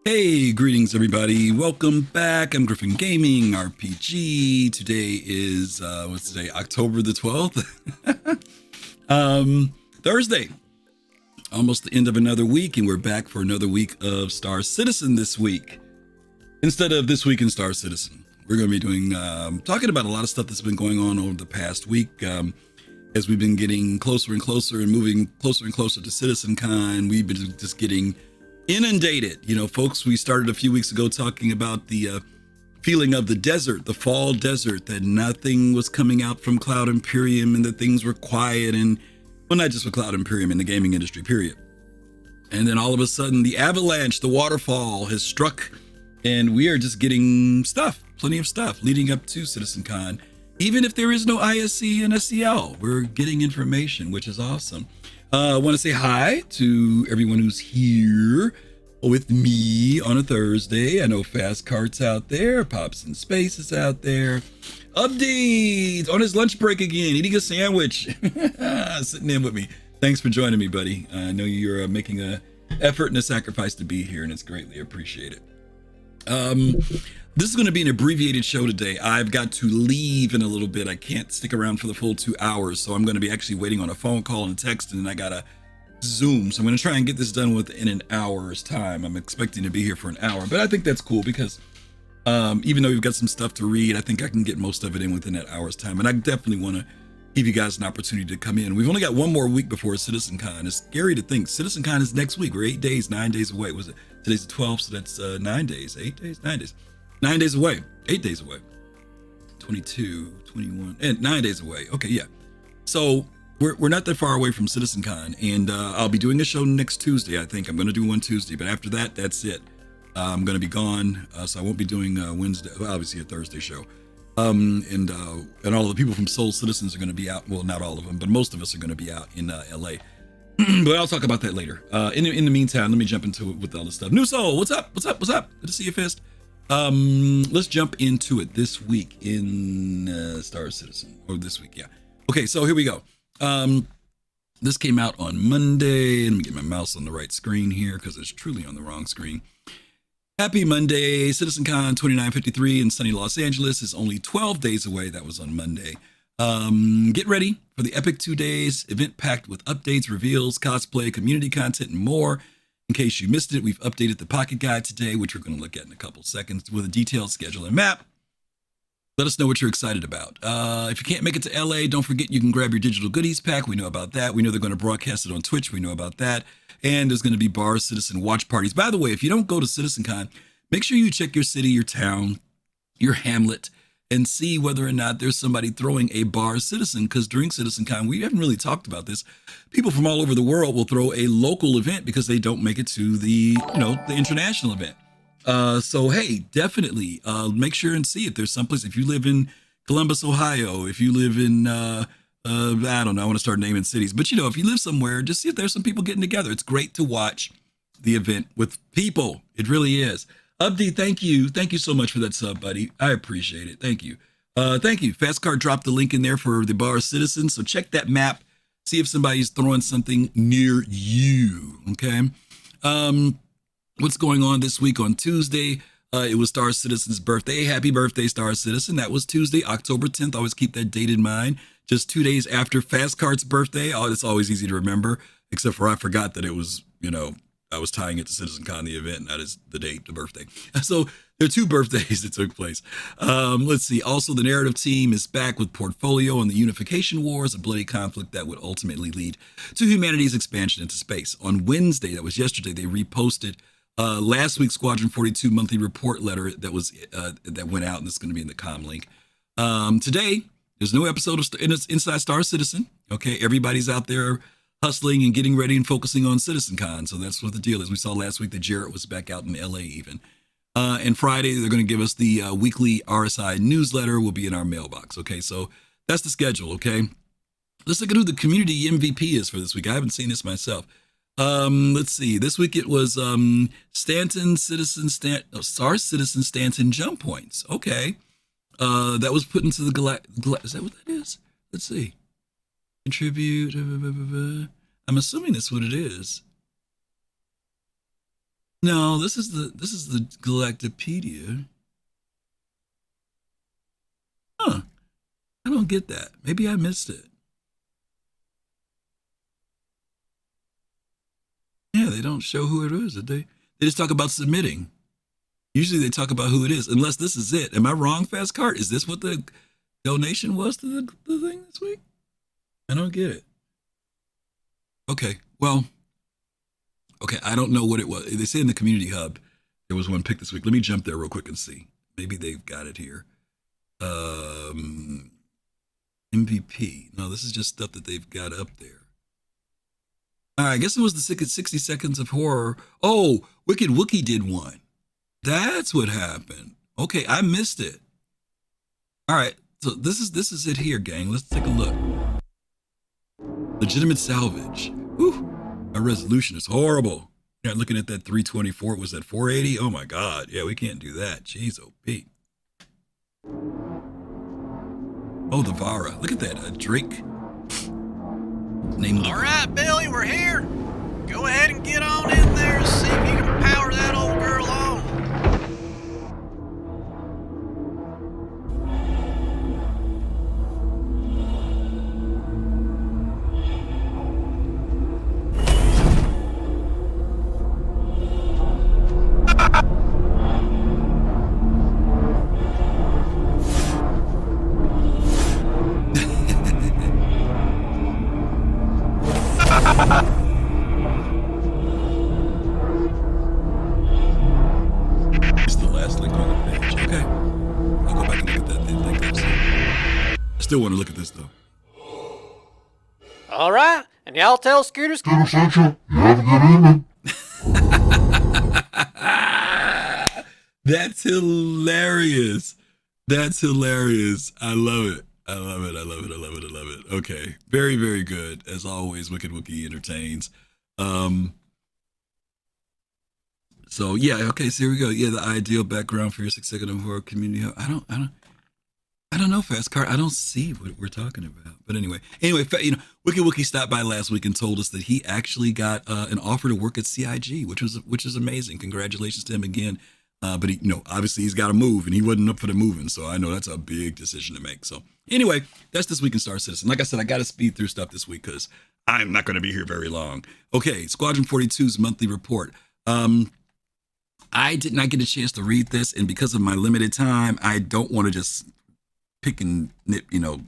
Hey, greetings everybody. Welcome back. I'm Griffin Gaming RPG. Today is what's today? October the 12th. Thursday. Almost the end of another week, and we're back for another week of Star Citizen this week. Instead of This Week in Star Citizen, we're going to be doing talking about a lot of stuff that's been going on over the past week. As we've been getting closer and closer and moving closer and closer to CitizenCon, we've been just getting inundated. You know, folks, we started a few weeks ago talking about the feeling of the desert, the fall desert, that nothing was coming out from Cloud Imperium and that things were quiet, and well, not just with Cloud Imperium, in the gaming industry, period. And then all of a sudden, the avalanche, the waterfall has struck, and we are just getting stuff, plenty of stuff leading up to CitizenCon. Even if there is no ISC and SCL, we're getting information, which is awesome. I want to say hi to everyone who's here with me on a Thursday. I know Fast Cart's out there, Pops in Space is out there. Update on his lunch break again, eating a sandwich, sitting in with me. Thanks for joining me, buddy. I know you're making an effort and a sacrifice to be here, and it's greatly appreciated. This is going to be an abbreviated show today. I've got to leave in a little bit. I can't stick around for the full 2 hours, so I'm going to be actually waiting on a phone call and a text, and then I got to Zoom. So I'm going to try and get this done within an hour's time. I'm expecting to be here for an hour, but I think that's cool because even though we've got some stuff to read, I think I can get most of it in within that hour's time, and I definitely want to give you guys an opportunity to come in. We've only got one more week before CitizenCon. It's scary to think CitizenCon is next week. We're 9 days away. Was it today's the 12th? So that's 9 days, 8 days, 9 days. 9 days away, 8 days away, 22, 21, and 9 days away. Okay, yeah. So we're not that far away from CitizenCon, and I'll be doing a show next Tuesday. I think I'm going to do one Tuesday, but after that, that's it. I'm going to be gone, so I won't be doing Wednesday, obviously a Thursday show. And all the people from Soul Citizens are going to be out. Well, not all of them, but most of us are going to be out in LA. But I'll talk about that later. In the meantime, let me jump into it with all this stuff. New Soul, what's up? What's up? What's up? Good to see you, Fist. Let's jump into it this week in Star Citizen, or this week, yeah. Okay, so here we go. This came out on Monday. Let me get my mouse on the right screen here because it's truly on the wrong screen. Happy Monday. CitizenCon 2953 in sunny Los Angeles is only 12 days away. That was on Monday. Get ready for the epic 2 days, event packed with updates, reveals, cosplay, community content, and more. In case you missed it, we've updated the Pocket Guide today, which we're going to look at in a couple seconds with a detailed schedule and map. Let us know what you're excited about. If you can't make it to LA, don't forget you can grab your digital goodies pack. We know about that. We know they're going to broadcast it on Twitch. We know about that. And there's going to be bar citizen watch parties. By the way, if you don't go to CitizenCon, make sure you check your city, your town, your hamlet, and see whether or not there's somebody throwing a bar citizen, because during CitizenCon, we haven't really talked about this. People from all over the world will throw a local event because they don't make it to the international event. So hey, definitely make sure and see if there's someplace. If you live in Columbus, Ohio, if you live in I don't know, I want to start naming cities, but if you live somewhere, just see if there's some people getting together. It's great to watch the event with people. It really is. Abdi, thank you so much for that sub, buddy. I appreciate it. Thank you. Thank you. Fastcard dropped the link in there for the bar citizen, so check that map. See if somebody's throwing something near you. Okay. What's going on this week on Tuesday? It was Star Citizen's birthday. Happy birthday, Star Citizen. That was Tuesday, October 10th. Always keep that date in mind. Just 2 days after Fastcard's birthday. Oh, it's always easy to remember, except for I forgot that it was, I was tying it to CitizenCon, the event, and that is the date, the birthday. So there are 2 birthdays that took place. Let's see. Also, the narrative team is back with Portfolio on the Unification Wars, a bloody conflict that would ultimately lead to humanity's expansion into space. On Wednesday, that was yesterday, they reposted last week's Squadron 42 monthly report letter that went out, and it's going to be in the com link. Today, there's no episode of Inside Star Citizen. Okay, everybody's out there hustling and getting ready and focusing on CitizenCon. So that's what the deal is. We saw last week that Jarrett was back out in LA even. And Friday, they're going to give us the weekly RSI newsletter will be in our mailbox. Okay, so that's the schedule. Okay, let's look at who the community MVP is for this week. I haven't seen this myself. Let's see. This week it was Star Citizen Stanton jump points. Okay. That was put into the is that what that is? Let's see. Contribute. I'm assuming that's what it is. No, this is the Galactopedia. Huh. I don't get that. Maybe I missed it. Yeah, they don't show who it is, did they? They just talk about submitting. Usually they talk about who it is, unless this is it. Am I wrong, Fast Cart? Is this what the donation was to the thing this week? I don't get it. Okay, well, okay, I don't know what it was. They say in the community hub there was one pick this week. Let me jump there real quick and see. Maybe they've got it here. Um, MVP. No, this is just stuff that they've got up there. All right, I guess it was the 60 seconds of horror. Oh, Wicked Wookie did one. That's what happened. Okay, I missed it. All right, so this is it here, gang. Let's take a look. Legitimate salvage. Whew, our resolution is horrible. Yeah, looking at that 324. Was that 480? Oh my God. Yeah, we can't do that. Jeez, oh Pete. Oh, the Vara. Look at that. A Drake. All right, Billy, we're here. Go ahead and get on in there and see if you can power that old girl on. It's the last link on the page. Okay. I'll go back and look at that link I've seen. I still want to look at this though. All right, and y'all tell Scooter Central, you have a good evening. That's hilarious. That's hilarious. I love it. I love it. I love it. I love it. I love it. Okay. Very, very good. As always, Wicked Wookie entertains. So yeah, okay, so here we go. Yeah, the ideal background for your 6-second horror community. I don't know, Fast Car. I don't see what we're talking about. But anyway, Wicked Wookie stopped by last week and told us that he actually got an offer to work at CIG, which is amazing. Congratulations to him again. But he, obviously he's got to move, and he wasn't up for the moving. So I know that's a big decision to make. So anyway, that's this week in Star Citizen. Like I said, I got to speed through stuff this week because I'm not going to be here very long. Okay, Squadron 42's monthly report. I did not get a chance to read this, and because of my limited time, I don't want to just pick and nip, what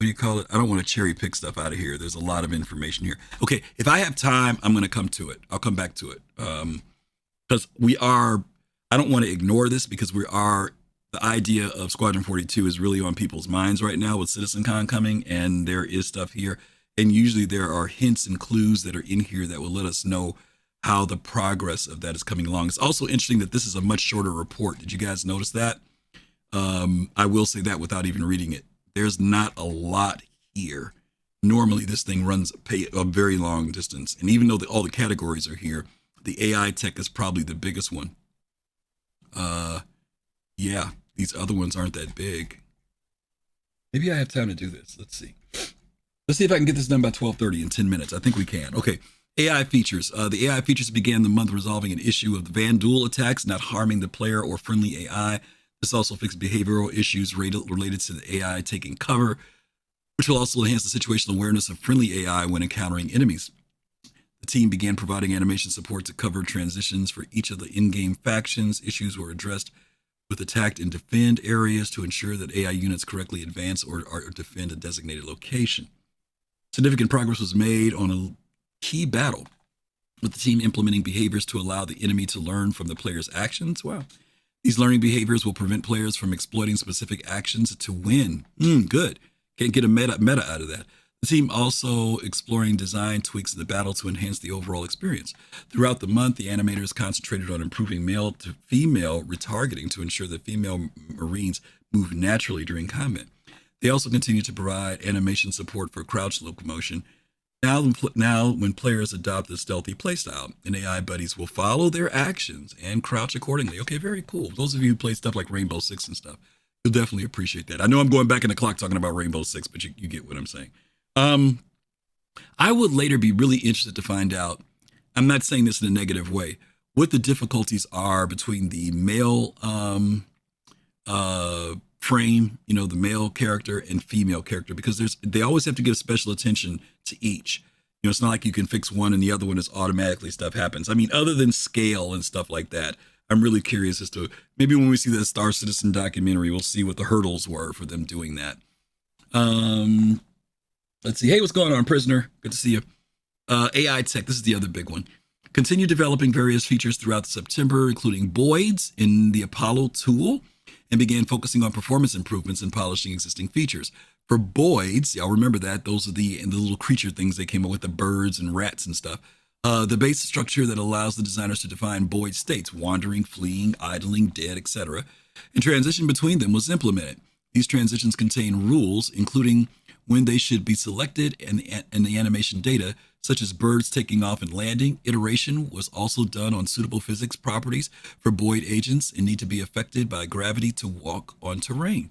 do you call it? I don't want to cherry pick stuff out of here. There's a lot of information here. Okay, if I have time, I'm going to come to it. I'll come back to it. Because I don't want to ignore this because the idea of Squadron 42 is really on people's minds right now with CitizenCon coming, and there is stuff here. And usually there are hints and clues that are in here that will let us know how the progress of that is coming along. It's also interesting that this is a much shorter report. Did you guys notice that? I will say that without even reading it. There's not a lot here. Normally this thing runs a very long distance. And even though all the categories are here, the AI tech is probably the biggest one. Yeah, these other ones aren't that big. Maybe I have time to do this. Let's see. Let's see if I can get this done by 12:30 in 10 minutes. I think we can. Okay. AI features. The AI features began the month resolving an issue of the Van Duel attacks, not harming the player or friendly AI. This also fixed behavioral issues related to the AI taking cover, which will also enhance the situational awareness of friendly AI when encountering enemies. The team began providing animation support to cover transitions for each of the in-game factions. Issues were addressed with attack and defend areas to ensure that AI units correctly advance or defend a designated location. Significant progress was made on a key battle, with the team implementing behaviors to allow the enemy to learn from the player's actions. Wow. These learning behaviors will prevent players from exploiting specific actions to win. Good. Can't get a meta out of that. The team also exploring design tweaks in the battle to enhance the overall experience. Throughout the month, the animators concentrated on improving male to female retargeting to ensure that female Marines move naturally during combat. They also continue to provide animation support for crouch locomotion. Now, when players adopt the stealthy playstyle, and AI buddies will follow their actions and crouch accordingly. Okay, very cool. Those of you who play stuff like Rainbow Six and stuff, you'll definitely appreciate that. I know I'm going back in the clock talking about Rainbow Six, but you get what I'm saying. I would later be really interested to find out, I'm not saying this in a negative way, what the difficulties are between the male frame, the male character and female character, because they always have to give special attention to each. It's not like you can fix one and the other one is automatically stuff happens. I mean, other than scale and stuff like that, I'm really curious as to maybe when we see the Star Citizen documentary, we'll see what the hurdles were for them doing that. Let's see. Hey, what's going on, prisoner? Good to see you. AI tech. This is the other big one. Continue developing various features throughout September, including voids in the Apollo tool, and began focusing on performance improvements and polishing existing features. For voids, y'all remember that? Those are the little creature things they came up with, the birds and rats and stuff. The base structure that allows the designers to define void states, wandering, fleeing, idling, dead, etc., and transition between them was implemented. These transitions contain rules, including when they should be selected and the animation data, such as birds taking off and landing. Iteration was also done on suitable physics properties for void agents and need to be affected by gravity to walk on terrain.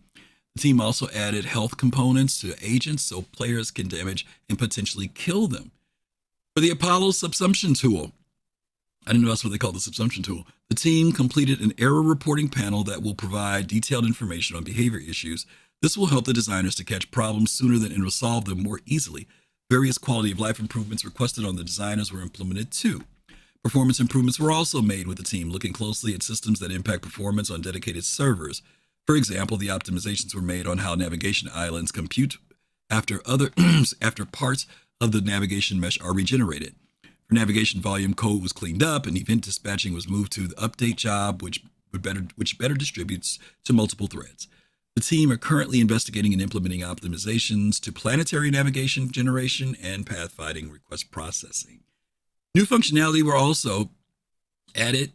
The team also added health components to agents so players can damage and potentially kill them. For the Apollo subsumption tool, I didn't know that's what they call the subsumption tool. The team completed an error reporting panel that will provide detailed information on behavior issues. This will help the designers to catch problems sooner and resolve them more easily. Various quality of life improvements requested on the designers were implemented too. Performance improvements were also made with the team, looking closely at systems that impact performance on dedicated servers. For example, the optimizations were made on how navigation islands compute after parts of the navigation mesh are regenerated. For navigation volume, code was cleaned up and event dispatching was moved to the update job, which better distributes to multiple threads. The team are currently investigating and implementing optimizations to planetary navigation generation and pathfinding request processing. New functionality were also added.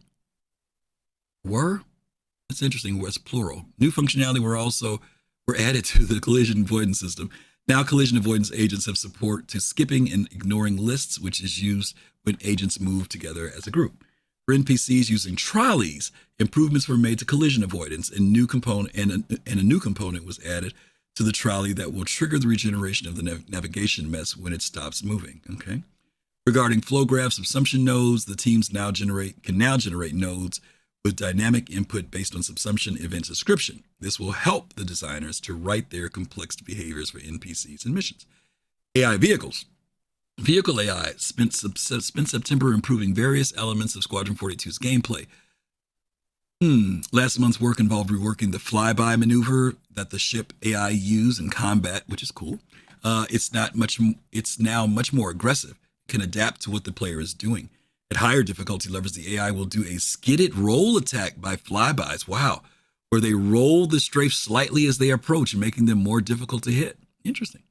That's interesting. It's plural. New functionality were added to the collision avoidance system. Now collision avoidance agents have support to skipping and ignoring lists, which is used when agents move together as a group. For NPCs using trolleys, improvements were made to collision avoidance, and a new component was added to the trolley that will trigger the regeneration of the navigation mess when it stops moving. Okay. Regarding flow graph subsumption nodes, the teams can now generate nodes with dynamic input based on subsumption event description. This will help the designers to write their complex behaviors for NPCs and missions. AI vehicles. Vehicle AI spent September improving various elements of Squadron 42's gameplay. Last month's work involved reworking the flyby maneuver that the ship AI used in combat, which is cool. It's now much more aggressive, can adapt to what the player is doing. At higher difficulty levels, the AI will do a skidded roll attack by flybys. Wow. Where they roll the strafe slightly as they approach, making them more difficult to hit. Interesting.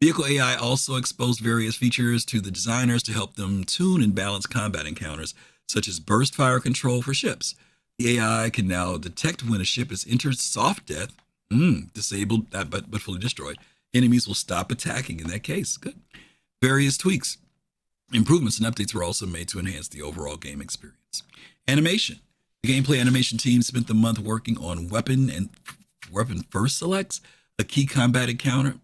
Vehicle AI also exposed various features to the designers to help them tune and balance combat encounters, such as burst fire control for ships. The AI can now detect when a ship has entered soft death, disabled, but fully destroyed. Enemies will stop attacking in that case. Good. Various tweaks. Improvements and updates were also made to enhance the overall game experience. Animation. The gameplay animation team spent the month working on weapon first selects, a key combat encounter,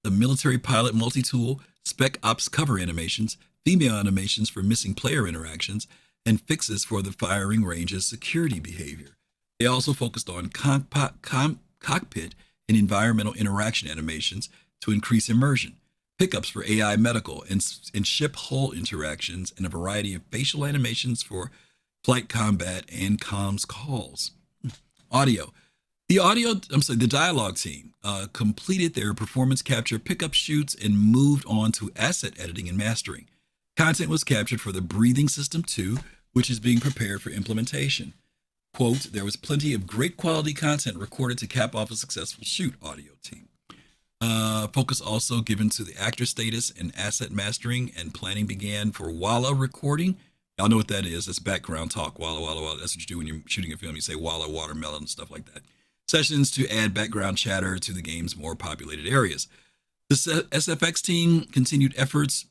the military pilot multi-tool, spec ops cover animations, female animations for missing player interactions, and fixes for the firing range's security behavior. They also focused on cockpit and environmental interaction animations to increase immersion, pickups for AI medical and ship hull interactions, and a variety of facial animations for flight combat and comms calls. Audio. The dialogue team completed their performance capture pickup shoots and moved on to asset editing and mastering. Content was captured for the breathing system too, which is being prepared for implementation. Quote, there was plenty of great quality content recorded to cap off a successful shoot, audio team. Focus also given to the actor status and asset mastering, and planning began for Walla recording. Y'all know what that is. That's background talk. Walla, walla, walla. That's what you do when you're shooting a film. You say Walla, watermelon, and stuff like that. Sessions to add background chatter to the game's more populated areas. The SFX team continued efforts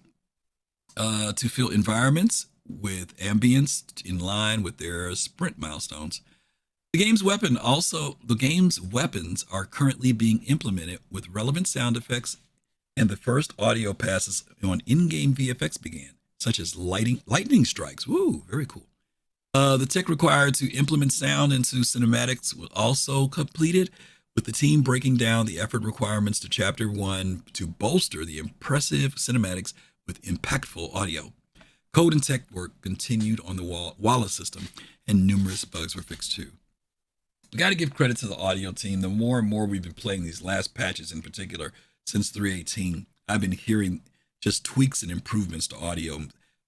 to fill environments with ambience in line with their sprint milestones. The game's weapons are currently being implemented with relevant sound effects, and the first audio passes on in-game VFX began, such as lightning strikes. Woo, very cool. The tech required to implement sound into cinematics was also completed, with the team breaking down the effort requirements to Chapter 1 to bolster the impressive cinematics with impactful audio. Code and tech work continued on the Wallace system, and numerous bugs were fixed too. We got to give credit to the audio team. The more and more we've been playing these last patches in particular since 3.18, I've been hearing just tweaks and improvements to audio.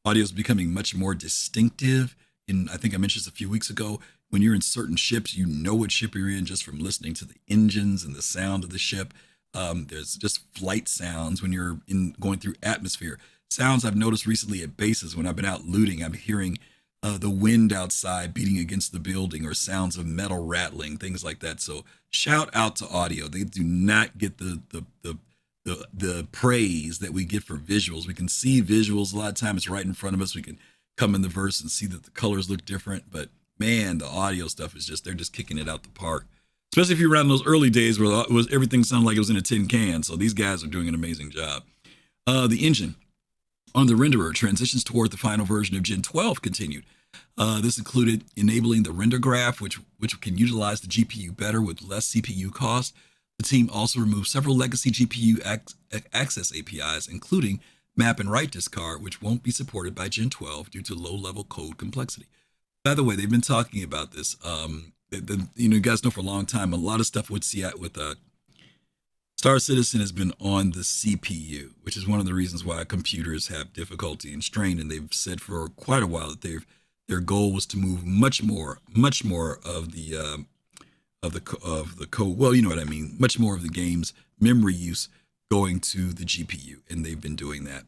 Audio is becoming much more distinctive. I think I mentioned this a few weeks ago, when you're in certain ships, you know what ship you're in just from listening to the engines and the sound of the ship. There's just flight sounds when you're going through atmosphere. Sounds I've noticed recently at bases when I've been out looting. I'm hearing the wind outside beating against the building, or sounds of metal rattling, things like that. So shout out to audio. They do not get the praise that we get for visuals. We can see visuals a lot of times. It's right in front of us. We can come in the verse and see that the colors look different, but man, the audio stuff is they're just kicking it out the park. Especially if you're around those early days where everything sounded like it was in a tin can. So these guys are doing an amazing job. The engine on the renderer transitions toward the final version of Gen 12 continued. This included enabling the render graph, which can utilize the GPU better with less CPU cost. The team also removed several legacy GPU access APIs, including map and write discard, which won't be supported by Gen 12 due to low-level code complexity. By the way, they've been talking about this. You guys know for a long time, a lot of stuff with Star Citizen has been on the CPU, which is one of the reasons why computers have difficulty and strain. And they've said for quite a while that their goal was to move much more of the code. Well, you know what I mean. Much more of the game's memory use going to the GPU, and they've been doing that.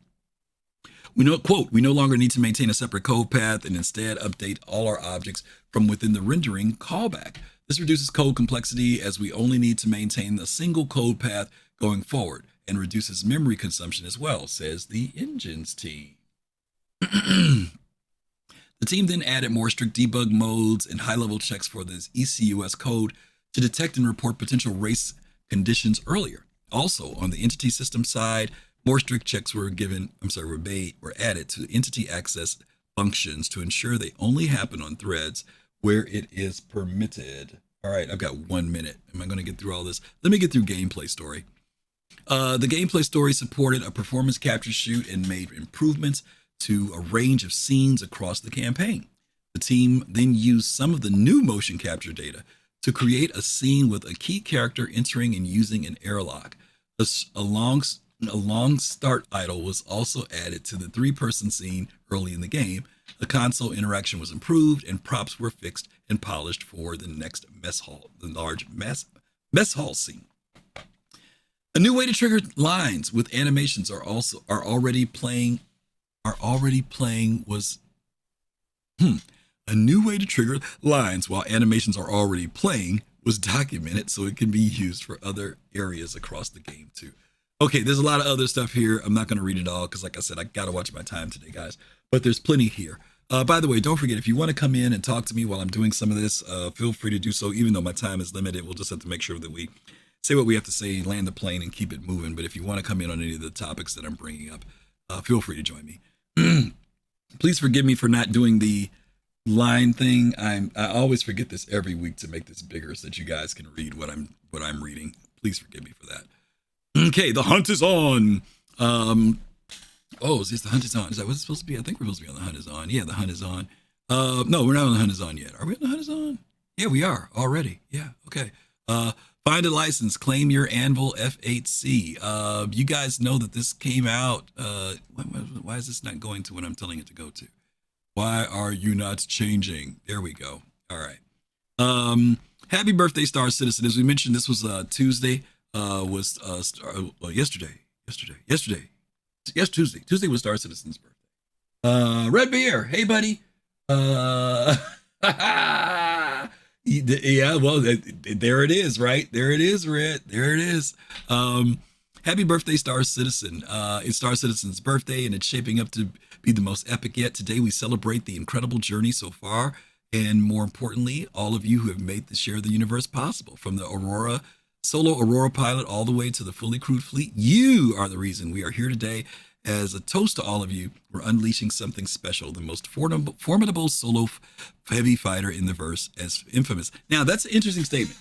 We no longer need to maintain a separate code path and instead update all our objects from within the rendering callback. This reduces code complexity as we only need to maintain a single code path going forward, and reduces memory consumption as well, says the engines team. The team then added more strict debug modes and high-level checks for this ECUS code to detect and report potential race conditions earlier. Also, on the entity system side, more strict checks were added to entity access functions to ensure they only happen on threads where it is permitted. All right, I've got 1 minute. Am I going to get through all this? Let me get through gameplay story. The gameplay story supported a performance capture shoot and made improvements to a range of scenes across the campaign. The team then used some of the new motion capture data to create a scene with a key character entering and using an airlock. A long start idle was also added to the 3-person scene early in the game. The console interaction was improved, and props were fixed and polished for the next large mess hall scene. A new way to trigger lines with animations are already playing. A new way to trigger lines while animations are already playing was documented, so it can be used for other areas across the game too. Okay, there's a lot of other stuff here. I'm not going to read it all because, like I said, I got to watch my time today, guys. But there's plenty here. By the way, don't forget, if you want to come in and talk to me while I'm doing some of this, feel free to do so. Even though my time is limited, we'll just have to make sure that we say what we have to say, land the plane, and keep it moving. But if you want to come in on any of the topics that I'm bringing up, feel free to join me. Please forgive me for not doing the line thing. I always forget this every week to make this bigger so that you guys can read what I'm reading. Please forgive me for that. Okay, the hunt is on. Is this the hunt is on? Is that what it's supposed to be? I think we're supposed to be on the hunt is on. Yeah, the hunt is on. No, we're not on the hunt is on yet. Are we on the hunt is on? Yeah, we are already. Yeah, okay. Find a license, claim your Anvil F8C. You guys know that this came out. Why is this not going to what I'm telling it to go to? Why are you not changing? There we go. All right. Happy birthday, Star Citizen. As we mentioned, this was Tuesday. Yesterday. Yes, Tuesday. Tuesday was Star Citizen's birthday. Red Beer, hey buddy. Yeah, well, there it is, right? There it is, Red. There it is. Happy birthday, Star Citizen. It's Star Citizen's birthday, and it's shaping up to be the most epic yet. Today, we celebrate the incredible journey so far, and more importantly, all of you who have made the share of the universe possible. From the solo Aurora pilot all the way to the fully crewed fleet, you are the reason we are here today as a toast to all of you, we're unleashing something special, the most formidable solo heavy fighter in the verse, as infamous. Now, that's an interesting statement,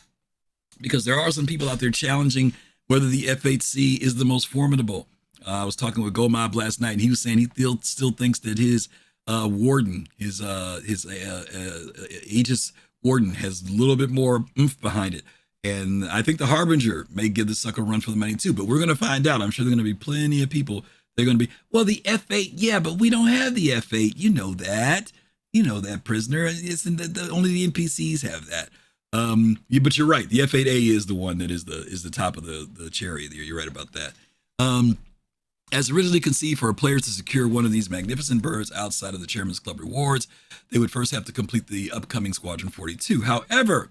because there are some people out there challenging whether the F8C is the most formidable. I was talking with GoMob last night, and he was saying he still thinks that his warden, his Aegis warden, has a little bit more oomph behind it. And I think the Harbinger may give the sucker a run for the money too, but we're going to find out. I'm sure there are going to be plenty of people. They're going to be, well, the F8, yeah, but we don't have the F8. You know that, prisoner. It's only the NPCs have that. But you're right. The F8A is the one that is the top of the cherry there. You're right about that. As originally conceived, for players to secure one of these magnificent birds outside of the Chairman's Club rewards, they would first have to complete the upcoming Squadron 42. However,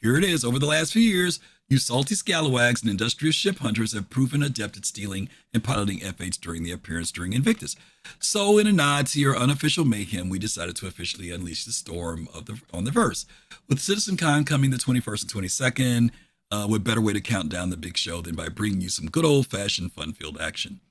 here it is. Over the last few years, you salty scalawags and industrious ship hunters have proven adept at stealing and piloting F8s during the appearance during Invictus. So, in a nod to your unofficial mayhem, we decided to officially unleash the storm on the verse. With CitizenCon coming the 21st and 22nd, what better way to count down the big show than by bringing you some good old-fashioned fun-filled action?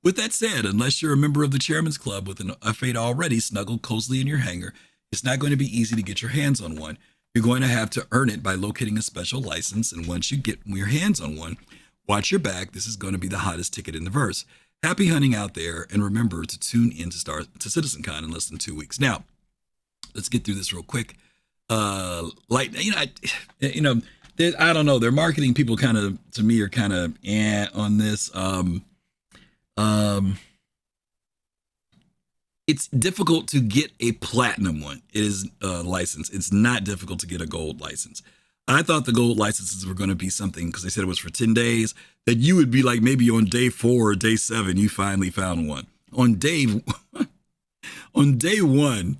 With that said, unless you're a member of the Chairman's Club with an F8 already snuggled cozily in your hangar, it's not going to be easy to get your hands on one. You're going to have to earn it by locating a special license, and once you get your hands on one, watch your back. This is going to be the hottest ticket in the verse. Happy hunting out there, and remember to tune in to CitizenCon in less than 2 weeks. Now, let's get through this real quick. I don't know. Their marketing people kind of, to me, are kind of on this. It's difficult to get a platinum one. It is a license. It's not difficult to get a gold license. I thought the gold licenses were going to be something, because they said it was for 10 days, that you would be like maybe on day 4 or day 7, you finally found one. On day one,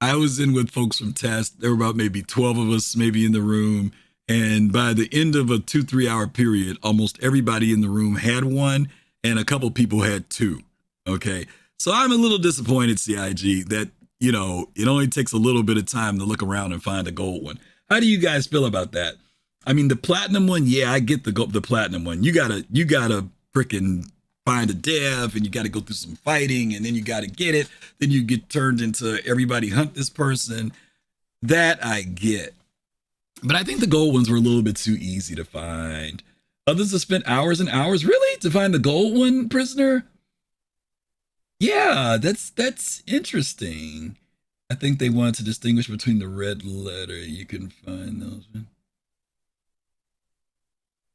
I was in with folks from Test. There were about maybe 12 of us maybe in the room. And by the end of a 2-3 hour period, almost everybody in the room had one, and a couple people had 2. Okay. So I'm a little disappointed, CIG, that, it only takes a little bit of time to look around and find a gold one. How do you guys feel about that? I mean, the platinum one, yeah, I get the platinum one. You gotta freaking find a dev, and you gotta go through some fighting, and then you gotta get it. Then you get turned into everybody hunt this person. That I get. But I think the gold ones were a little bit too easy to find. Others have spent hours and hours, really, to find the gold one, prisoner? Yeah, that's interesting. I think they wanted to distinguish between the red letter. You can find those.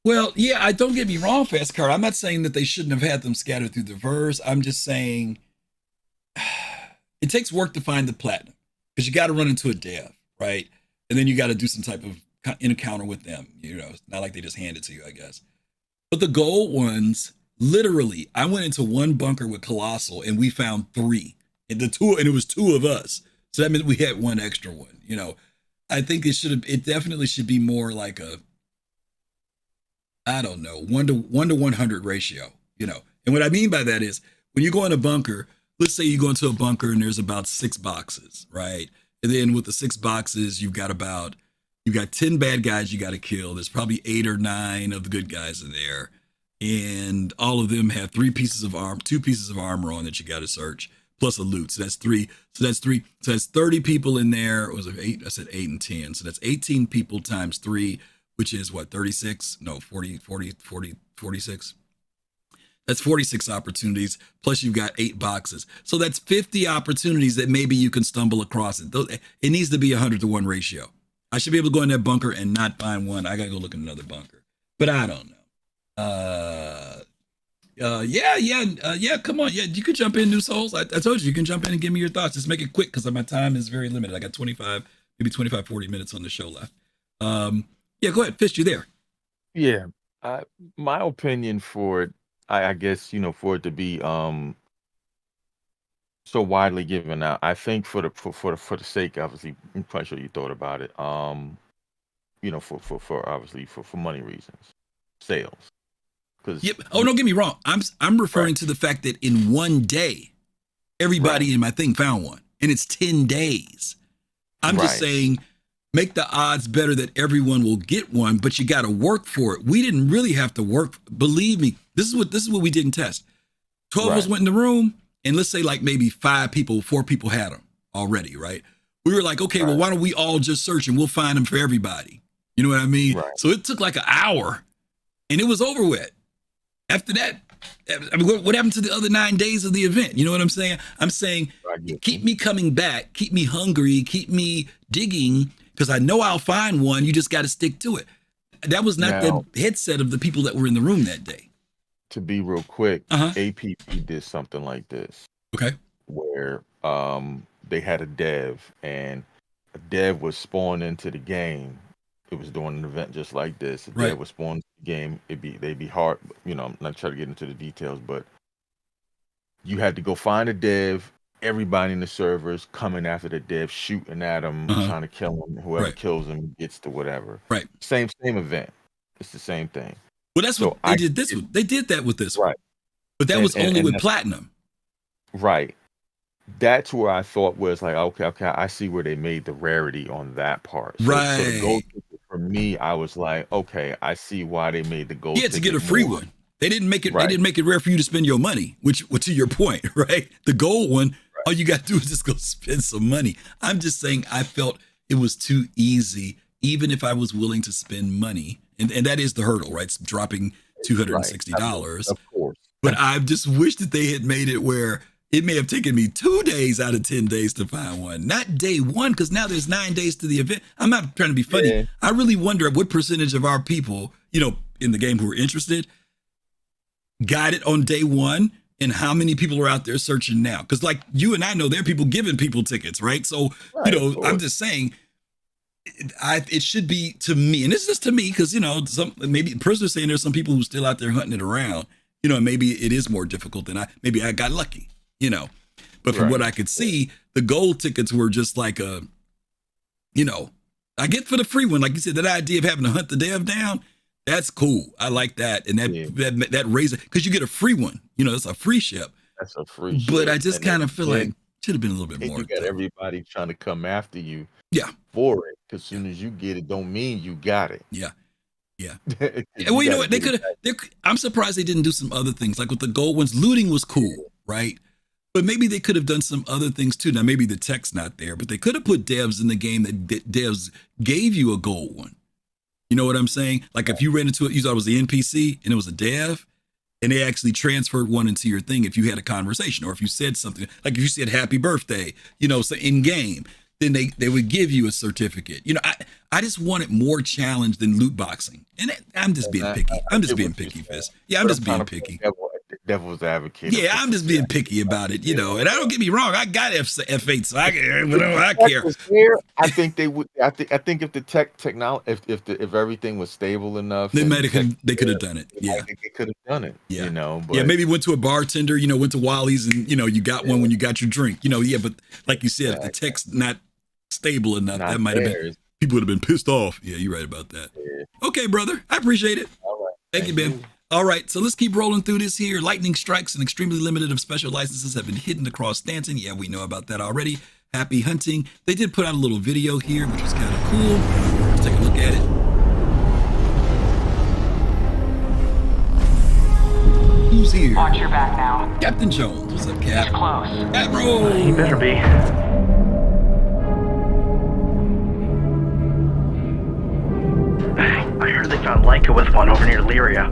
Well, yeah, don't get me wrong, Fast Car. I'm not saying that they shouldn't have had them scattered through the verse. I'm just saying it takes work to find the platinum, because you got to run into a dev, right? And then you got to do some type of encounter with them. It's not like they just hand it to you, I guess. But the gold ones, literally, I went into one bunker with Colossal and we found 3. And it was 2 of us. So that meant we had 1 extra one. I think it definitely should be more like a, I don't know, 1 to 100 ratio, And what I mean by that is, when you go in a bunker, let's say you go into a bunker and there's about 6 boxes, right? And then with the 6 boxes, you've got 10 bad guys you got to kill. There's probably 8 or 9 of the good guys in there. And all of them have 2 pieces of armor on that you got to search, plus a loot. So that's 3. So that's 30 people in there. Or was it 8? I said 8 and 10. So that's 18 people times 3, which is what, 36? No, 46. That's 46 opportunities. Plus you've got 8 boxes. So that's 50 opportunities that maybe you can stumble across it. It needs to be 100 to 1 ratio. I should be able to go in that bunker and not find one. I got to go look in another bunker, but I don't know. Come on. Yeah, you could jump in, New Souls. I told you can jump in and give me your thoughts. Just make it quick, because my time is very limited. I got 25, 40 minutes on the show left. Yeah, go ahead. Fist, you there? Yeah. My opinion for it, I guess, for it to be so widely given out, I think for the sake, obviously, I'm quite sure you thought about it. For obviously for money reasons, sales. Yep. Oh, don't get me wrong. I'm referring to the fact that in one day, everybody in my thing found one, and it's 10 days. I'm just saying, make the odds better that everyone will get one, but you got to work for it. We didn't really have to work. Believe me, this is what we didn't test. 12 of us went in the room, and let's say like maybe 4 people had them already, right? We were like, okay, well, why don't we all just search and we'll find them for everybody? You know what I mean? Right. So it took like an hour, and it was over with. After that, I mean, what happened to the other 9 days of the event? You know what I'm saying? I'm saying, keep me coming back, keep me hungry, keep me digging, because I know I'll find one. You just got to stick to it. That was not the headset of the people that were in the room that day. To be real quick, APP did something like this. Okay. Where they had a dev, and a dev was spawned into the game. It was doing an event just like this. A dev was spawned into the game. They'd be hard, you know, I'm not trying to get into the details, but you had to go find a dev. Everybody in the servers coming after the dev, shooting at him, trying to kill him. Whoever kills him gets to whatever. Right. Same event. It's the same thing. Well, that's what they did. They did that with this one. Right. But that was only with platinum. Right. That's where I thought was like, okay, I see where they made the rarity on that part. So the gold ticket for me, I was like, okay, I see why they made the gold ticket. To get a free one. They didn't make it. They didn't make it rare for you to spend your money. Which, to your point, right? The gold one, all you got to do is just go spend some money. I'm just saying, I felt it was too easy, even if I was willing to spend money, and that is the hurdle, right? It's dropping $260. Of course. But I just wish that they had made it where it may have taken me 2 days out of 10 days to find one, not day one, because now there's 9 days to the event. I'm not trying to be funny. Yeah. I really wonder what percentage of our people, you know, in the game who are interested got it on day one, and how many people are out there searching now. Because like you and I know, there are people giving people tickets, right? So, you know, I'm just saying, it should be to me, and it's just to me, because, you know, maybe the person is saying there's some people who are still out there hunting it around, you know, and maybe it is more difficult than maybe I got lucky, you know. But from what I could see, the gold tickets were just like you know, I get for the free one, like you said, that idea of having to hunt the dev down, that's cool. I like that. And that raises, because you get a free one, you know, it's a free ship. That's a free ship. But I just kind of feel like should have been a little bit more. You got everybody trying to come after you for it. Because as soon as you get it, don't mean you got it. Yeah. Well, you know what? I'm surprised they didn't do some other things. Like with the gold ones, looting was cool, right? But maybe they could have done some other things too. Now, maybe the tech's not there, but they could have put devs in the game that devs gave you a gold one. You know what I'm saying? Like if you ran into it, you thought it was the NPC and it was a dev, and they actually transferred one into your thing if you had a conversation, or if you said something, like if you said happy birthday, you know, so in game, then they would give you a certificate. You know, I just wanted more challenge than loot boxing. And I'm just being picky. I'm just being picky, Fizz. Yeah, I'm just being picky. Devil's advocate. Yeah, I'm just being picky about it, you know. And I don't get me wrong, I got F8, so I care. I think they would. I think if the technology, if everything was stable enough, they could have done it. Yeah, they could have done it. Yeah, you know. But, yeah, maybe went to a bartender, you know, went to Wally's, and you know, you got one when you got your drink, you know. Yeah, but like you said, if the tech's not stable enough, that might have been. People would have been pissed off. Yeah, you're right about that. Yeah. Okay, brother, I appreciate it. All right, thank you, Ben. All right, so let's keep rolling through this here. Lightning strikes and extremely limited of special licenses have been hidden across Stanton. Yeah, we know about that already. Happy hunting. They did put out a little video here, which was kind of cool. Let's take a look at it. Who's here? Watch your back now. Captain Jones. What's up, Cap? He's close. Admiral! He better be. I heard they found Leica with one over near Lyria.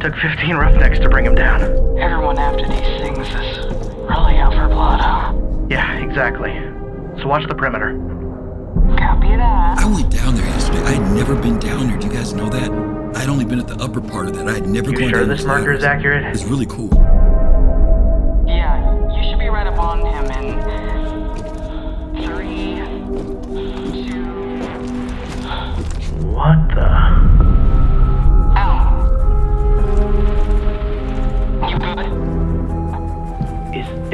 Took 15 roughnecks to bring him down. Everyone after these things is really out for blood, huh? Yeah, exactly. So watch the perimeter. Copy that. I went down there yesterday. I had never been down there. Do you guys know that? I'd only been at the upper part of that. I had never gone down. You sure this marker is accurate? It's really cool. Yeah, you should be right up on him in 3, 2... What the? Ow. You good?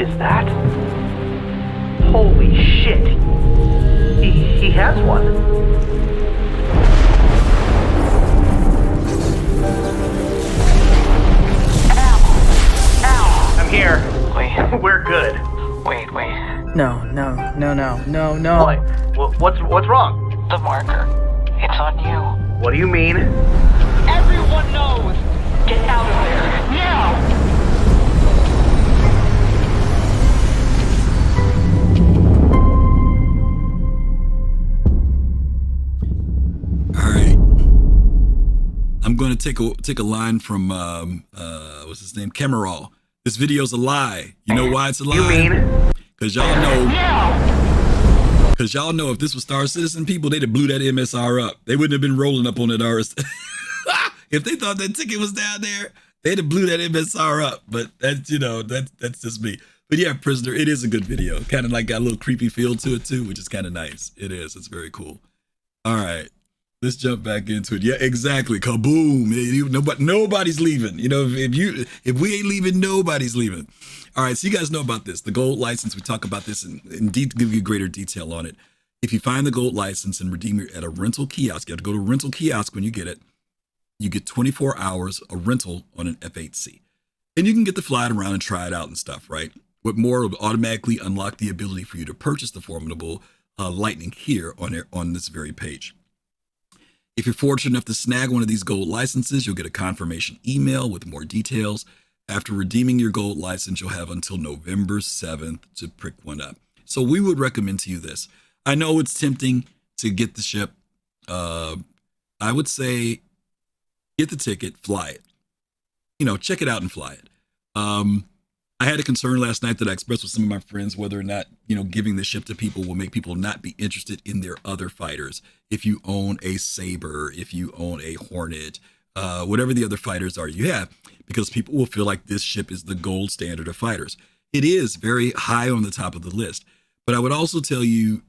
Is that? Holy shit! He has one. Ow. I'm here. Wait. We're good. Wait. No. What's wrong? The marker. It's on you. What do you mean? Everyone knows! Get out of there! Now! take a line from what's his name, Kemerall. This video's a lie. You know why it's a lie? You mean? Because y'all know if this was Star Citizen people, they'd have blew that MSR up. They wouldn't have been rolling up on that RS. If they thought that ticket was down there, they'd have blew that MSR up. But that's, that's just me. But yeah, Prisoner, it is a good video. Kind of like got a little creepy feel to it too, which is kind of nice. It is. It's very cool. All right. Let's jump back into it. Yeah, exactly. Kaboom. Nobody's leaving. If we ain't leaving, nobody's leaving. All right. So you guys know about this. The gold license, we talk about this in give you greater detail on it. If you find the gold license and redeem it at a rental kiosk, you have to go to a rental kiosk when you get it. You get 24 hours of rental on an F8C. And you can get to fly it around and try it out and stuff, right? What more will automatically unlock the ability for you to purchase the Formidable Lightning here on this very page. If you're fortunate enough to snag one of these gold licenses, you'll get a confirmation email with more details. After redeeming your gold license, you'll have until November 7th to pick one up. So we would recommend to you this. I know it's tempting to get the ship. I would say get the ticket, fly it. Check it out and fly it. I had a concern last night that I expressed with some of my friends whether or not, giving the ship to people will make people not be interested in their other fighters. If you own a Saber, if you own a Hornet, whatever the other fighters are you have, because people will feel like this ship is the gold standard of fighters. It is very high on the top of the list. But I would also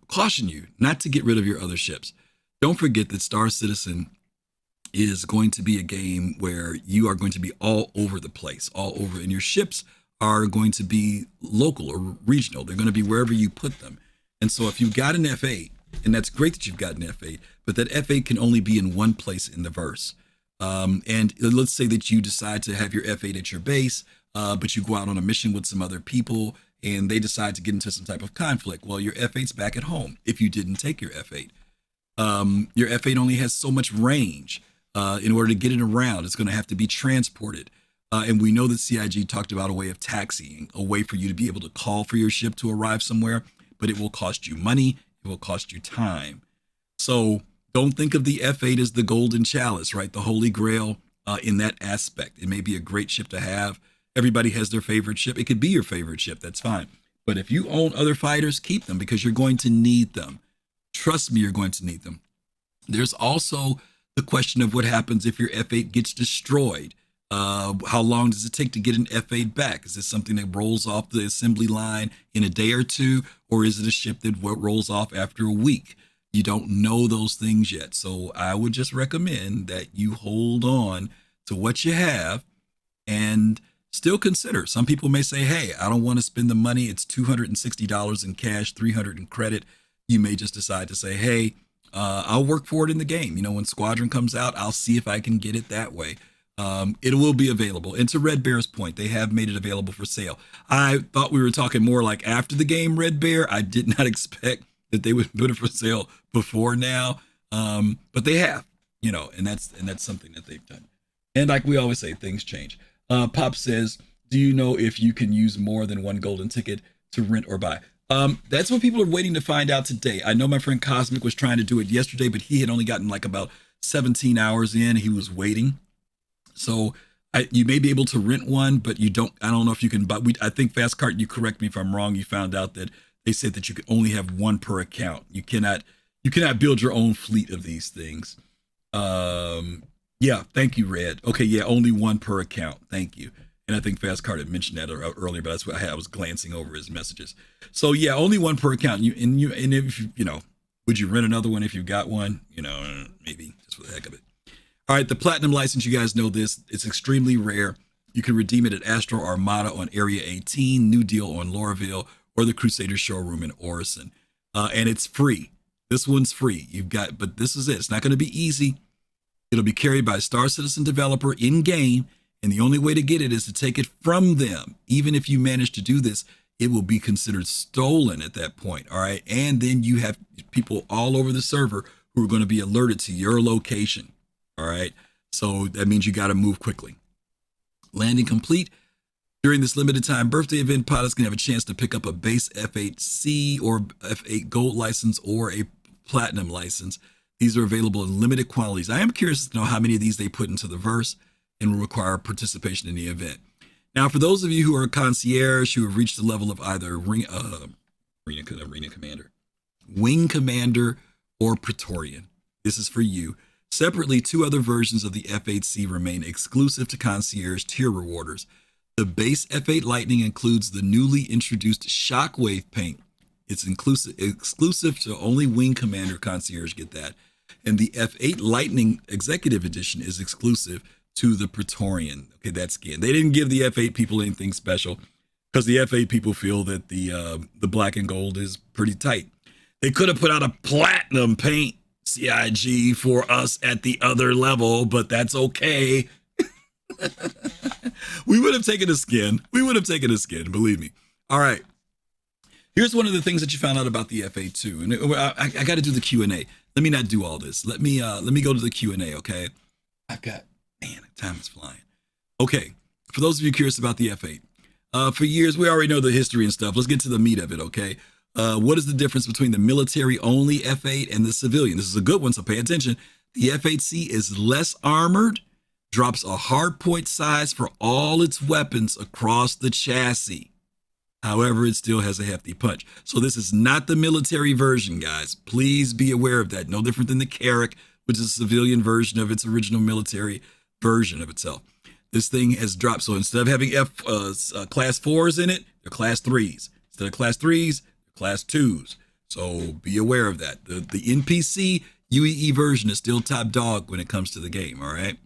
caution you not to get rid of your other ships. Don't forget that Star Citizen is going to be a game where you are going to be all over the place, and your ships are going to be local or regional. They're going to be wherever you put them. And so if you've got an F8, and that's great that you've got an F8, but that F8 can only be in one place in the verse. And let's say that you decide to have your F8 at your base, but you go out on a mission with some other people and they decide to get into some type of conflict. Well, your F8's back at home if you didn't take your F8. Your F8 only has so much range. In order to get it around, it's going to have to be transported. And we know that CIG talked about a way of taxiing, a way for you to be able to call for your ship to arrive somewhere, but it will cost you money. It will cost you time. So don't think of the F8 as the golden chalice, right? The Holy Grail in that aspect. It may be a great ship to have. Everybody has their favorite ship. It could be your favorite ship. That's fine. But if you own other fighters, keep them because you're going to need them. Trust me, you're going to need them. There's also the question of what happens if your F8 gets destroyed. How long does it take to get an F8 back? Is this something that rolls off the assembly line in a day or two, or is it a ship that rolls off after a week? You don't know those things yet. So I would just recommend that you hold on to what you have and still consider. Some people may say, hey, I don't want to spend the money. It's $260 in cash, $300 in credit. You may just decide to say, hey, I'll work for it in the game. When Squadron comes out, I'll see if I can get it that way. It will be available. And to Red Bear's point, they have made it available for sale. I thought we were talking more like after the game, Red Bear. I did not expect that they would put it for sale before now. But they have, and that's something that they've done. And like we always say, things change. Pop says, do you know if you can use more than one golden ticket to rent or buy? That's what people are waiting to find out today. I know my friend Cosmic was trying to do it yesterday, but he had only gotten like about 17 hours in. He was waiting. So you may be able to rent one, but I don't know if you can buy. I think Fast Cart, you correct me if I'm wrong. You found out that they said that you could only have one per account. You cannot build your own fleet of these things. Yeah. Thank you, Red. Okay. Yeah. Only one per account. Thank you. And I think Fast Cart had mentioned that earlier, but that's what I was glancing over his messages. So yeah, only one per account. And if would you rent another one if you got one? Maybe just for the heck of it. All right, the Platinum license, you guys know this. It's extremely rare. You can redeem it at Astro Armada on Area 18, New Deal on Lauraville, or the Crusader Showroom in Orison. And it's free. This one's free. But this is it. It's not going to be easy. It'll be carried by a Star Citizen developer in-game, and the only way to get it is to take it from them. Even if you manage to do this, it will be considered stolen at that point, all right? And then you have people all over the server who are going to be alerted to your location. All right. So that means you got to move quickly. Landing complete. During this limited time birthday event, pilots can have a chance to pick up a base F8C or F8 gold license or a platinum license. These are available in limited quantities. I am curious to know how many of these they put into the verse and will require participation in the event. Now, for those of you who are concierge who have reached the level of either Arena Commander, Wing Commander, or Praetorian, this is for you. Separately, 2 other versions of the F8C remain exclusive to concierge tier rewarders. The base F8 Lightning includes the newly introduced Shockwave paint. It's exclusive to only Wing Commander concierge get that. And the F8 Lightning Executive Edition is exclusive to the Praetorian. Okay, that skin. They didn't give the F8 people anything special because the F8 people feel that the black and gold is pretty tight. They could have put out a platinum paint CIG for us at the other level, but that's okay. We would have taken a skin. Believe me. All right. Here's one of the things that you found out about the F8 too. And I got to do the Q&A. Let me not do all this. Let me go to the Q&A, okay? Time is flying. Okay. For those of you curious about the F8, for years, we already know the history and stuff. Let's get to the meat of it, okay? What is the difference between the military-only F8 and the civilian? This is a good one, so pay attention. The F8C is less armored, drops a hard point size for all its weapons across the chassis. However, it still has a hefty punch. So this is not the military version, guys. Please be aware of that. No different than the Carrack, which is a civilian version of its original military version of itself. This thing has dropped. So instead of having class 4s in it, they're class 3s. Instead of class 3s, they're class 2s. So be aware of that. The NPC UEE version is still top dog when it comes to the game, all right?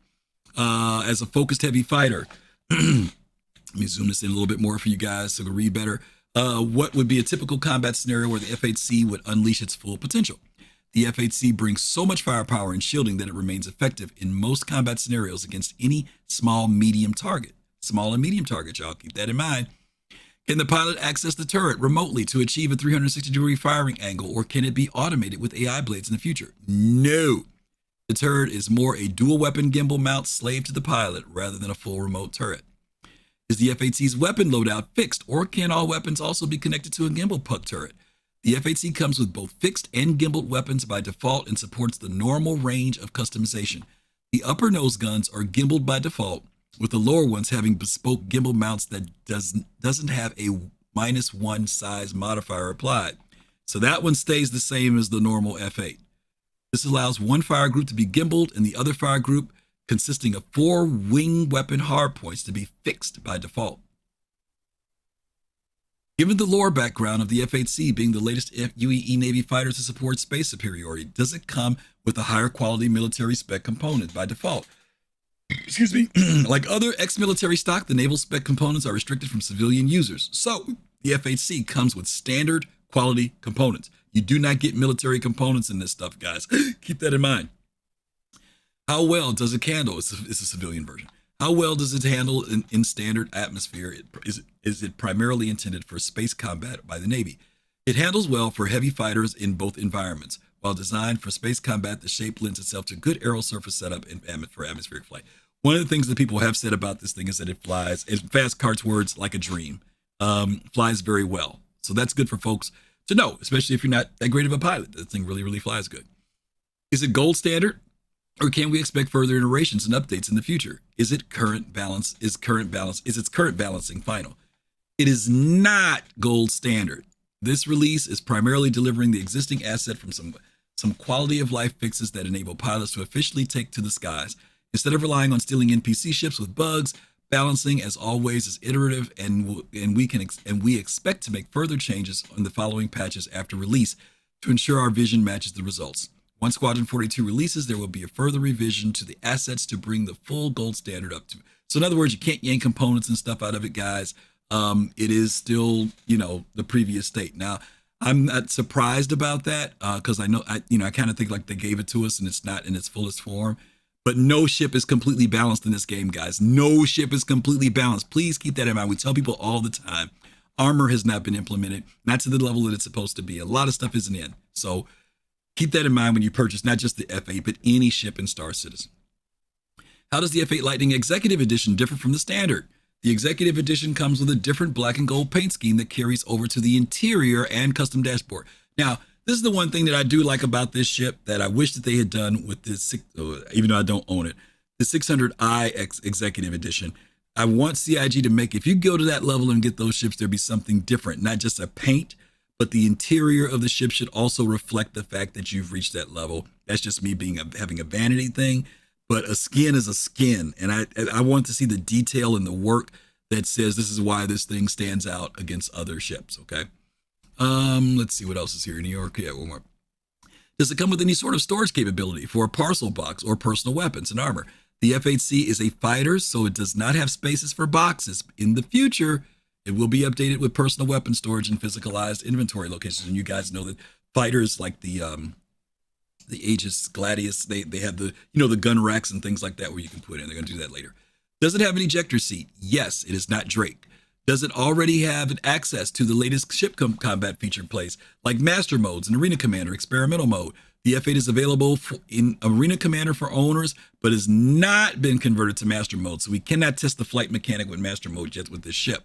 As a focused heavy fighter, let me zoom this in a little bit more for you guys so to read better. What would be a typical combat scenario where the F8C would unleash its full potential? The F8C brings so much firepower and shielding that it remains effective in most combat scenarios against any small, medium target. Small and medium target, y'all. Keep that in mind. Can the pilot access the turret remotely to achieve a 360-degree firing angle, or can it be automated with AI blades in the future? No. The turret is more a dual weapon gimbal mount slave to the pilot rather than a full remote turret. Is the F8C's weapon loadout fixed, or can all weapons also be connected to a gimbal puck turret? The F8C comes with both fixed and gimbaled weapons by default and supports the normal range of customization. The upper nose guns are gimbaled by default, with the lower ones having bespoke gimbal mounts that doesn't have a -1 size modifier applied. So that one stays the same as the normal F8. This allows one fire group to be gimbaled and the other fire group, consisting of 4 wing weapon hardpoints, to be fixed by default. Given the lore background of the F8C being the latest UEE Navy fighter to support space superiority, does it come with a higher quality military spec component by default? Excuse me. Like other ex-military stock, the naval spec components are restricted from civilian users. So the F8C comes with standard quality components. You do not get military components in this stuff, guys. Keep that in mind. How well does it handle? It's a civilian version. How well does it handle in standard atmosphere? Is it primarily intended for space combat by the Navy? It handles well for heavy fighters in both environments. While designed for space combat, the shape lends itself to good aero surface setup for atmospheric flight. One of the things that people have said about this thing is that it flies, in Fast Cart's words, like a dream. Flies very well. So that's good for folks to know, especially if you're not that great of a pilot. That thing really, really flies good. Is it gold standard? Or can we expect further iterations and updates in the future? Is its current balancing final? It is not gold standard. This release is primarily delivering the existing asset from some quality of life fixes that enable pilots to officially take to the skies. Instead of relying on stealing NPC ships with bugs, balancing, as always, is iterative, and we expect to make further changes on the following patches after release to ensure our vision matches the results. Once Squadron 42 releases, there will be a further revision to the assets to bring the full gold standard up to. So in other words, you can't yank components and stuff out of it, guys. It is still, the previous state. Now, I'm not surprised about that because I kind of think like they gave it to us and it's not in its fullest form. But no ship is completely balanced in this game, guys. No ship is completely balanced. Please keep that in mind. We tell people all the time, armor has not been implemented, not to the level that it's supposed to be. A lot of stuff isn't in. So keep that in mind when you purchase not just the F8, but any ship in Star Citizen. How does the F8 Lightning Executive Edition differ from the standard? The Executive Edition comes with a different black and gold paint scheme that carries over to the interior and custom dashboard. Now, This is the one thing that I do like about this ship that I wish that they had done with this, even though I don't own it, the 600i Executive Edition. I want CIG to make, if you go to that level and get those ships, there'll be something different, not just a paint, but the interior of the ship should also reflect the fact that you've reached that level. That's just me having a vanity thing, but a skin is a skin. And I want to see the detail and the work that says this is why this thing stands out against other ships, okay? Let's see what else is here in New York. Yeah, one more. Does it come with any sort of storage capability for a parcel box or personal weapons and armor? The F8C is a fighter, so it does not have spaces for boxes. In the future, it will be updated with personal weapon storage and physicalized inventory locations. And you guys know that fighters like the Aegis, Gladius, they have the, the gun racks and things like that where you can put in. They're going to do that later. Does it have an ejector seat? Yes, it is not Drake. Does it already have an access to the latest ship combat feature plays like Master Modes and Arena Commander Experimental Mode? The F8 is available in Arena Commander for owners, but has not been converted to Master Mode, so we cannot test the flight mechanic with Master Mode yet with this ship.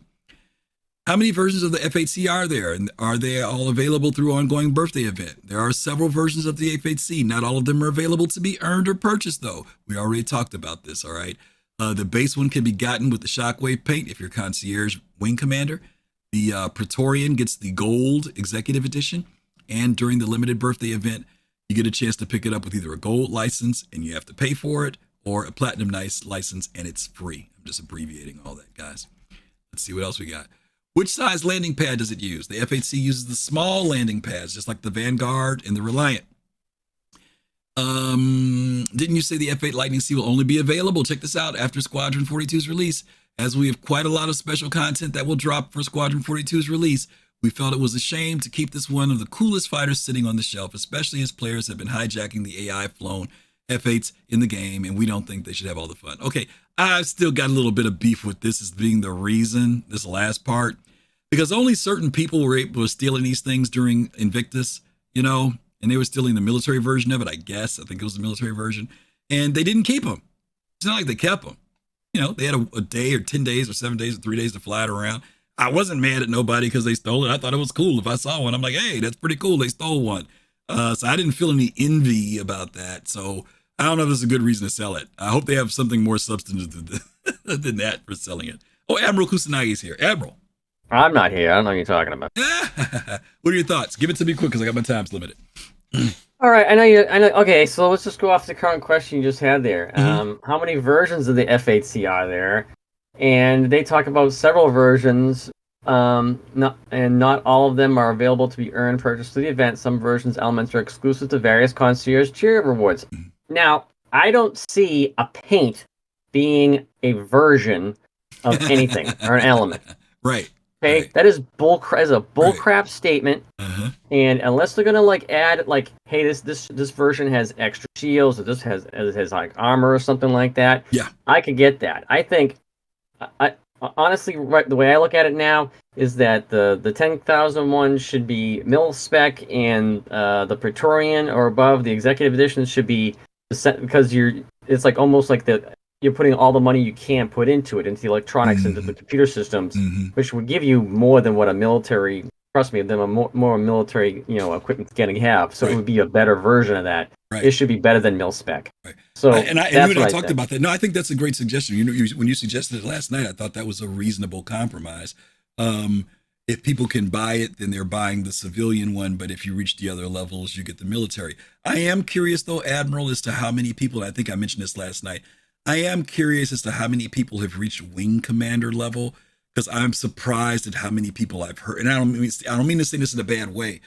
How many versions of the F8C are there, and are they all available through ongoing birthday event? There are several versions of the F8C. Not all of them are available to be earned or purchased, though. We already talked about this, all right? The base one can be gotten with the Shockwave paint if you're Concierge Wing Commander. The Praetorian gets the Gold Executive Edition, and during the limited birthday event, you get a chance to pick it up with either a gold license and you have to pay for it, or a platinum license and it's free. I'm just abbreviating all that, guys. Let's see what else we got. Which size landing pad does it use? The F8C uses the small landing pads, just like the Vanguard and the Reliant. Didn't you say the F8 Lightning C will only be available? Check this out after Squadron 42's release. As we have quite a lot of special content that will drop for Squadron 42's release, we felt it was a shame to keep this one of the coolest fighters sitting on the shelf, especially as players have been hijacking the AI flown F8s in the game, and we don't think they should have all the fun. Okay, I've still got a little bit of beef with this as being the reason, this last part, because only certain people were able to stealing these things during Invictus, and they were stealing the military version of it, I guess. I think it was the military version, and they didn't keep them. It's not like they kept them. They had a day or 10 days or 7 days or 3 days to fly it around. I wasn't mad at nobody because they stole it. I thought it was cool. If I saw one, I'm like, hey, that's pretty cool. They stole one. So I didn't feel any envy about that. So I don't know if this is a good reason to sell it. I hope they have something more substantive than that for selling it. Oh, Admiral Kusanagi's here. Admiral. I'm not here. I don't know what you're talking about. What are your thoughts? Give it to me quick because I got my time's limited. All right. I know. Okay, so let's just go off the current question you just had there. How many versions of the F8C are there? And they talk about several versions, not all of them are available to be earned purchased through the event. Some versions' elements are exclusive to various concierge cheer rewards. Now, I don't see a paint being a version of anything or an element. Right. Okay, right. That is bullcrap statement. And unless they're gonna add hey, this version has extra shields, or this has like armor or something like that. Yeah, I could get that. I think. I honestly, right, the way I look at it now is that the 10,000 one should be mil spec, and the Praetorian or above, the Executive Edition, should be because it's like almost like you're putting all the money you can put into it, into the electronics, into the computer systems, which would give you more than what a military, trust me, than a more military equipment's going to have. So it would be a better version of that. Right. It should be better than mil spec. Right. So and I talked about that. No, I think that's a great suggestion. When you suggested it last night, I thought that was a reasonable compromise. If people can buy it, then they're buying the civilian one. But if you reach the other levels, you get the military. I am curious, though, Admiral, as to how many people, and I think I mentioned this last night, I am curious as to how many people have reached wing commander level, because I'm surprised at how many people I've heard. And I don't mean to say this in a bad way,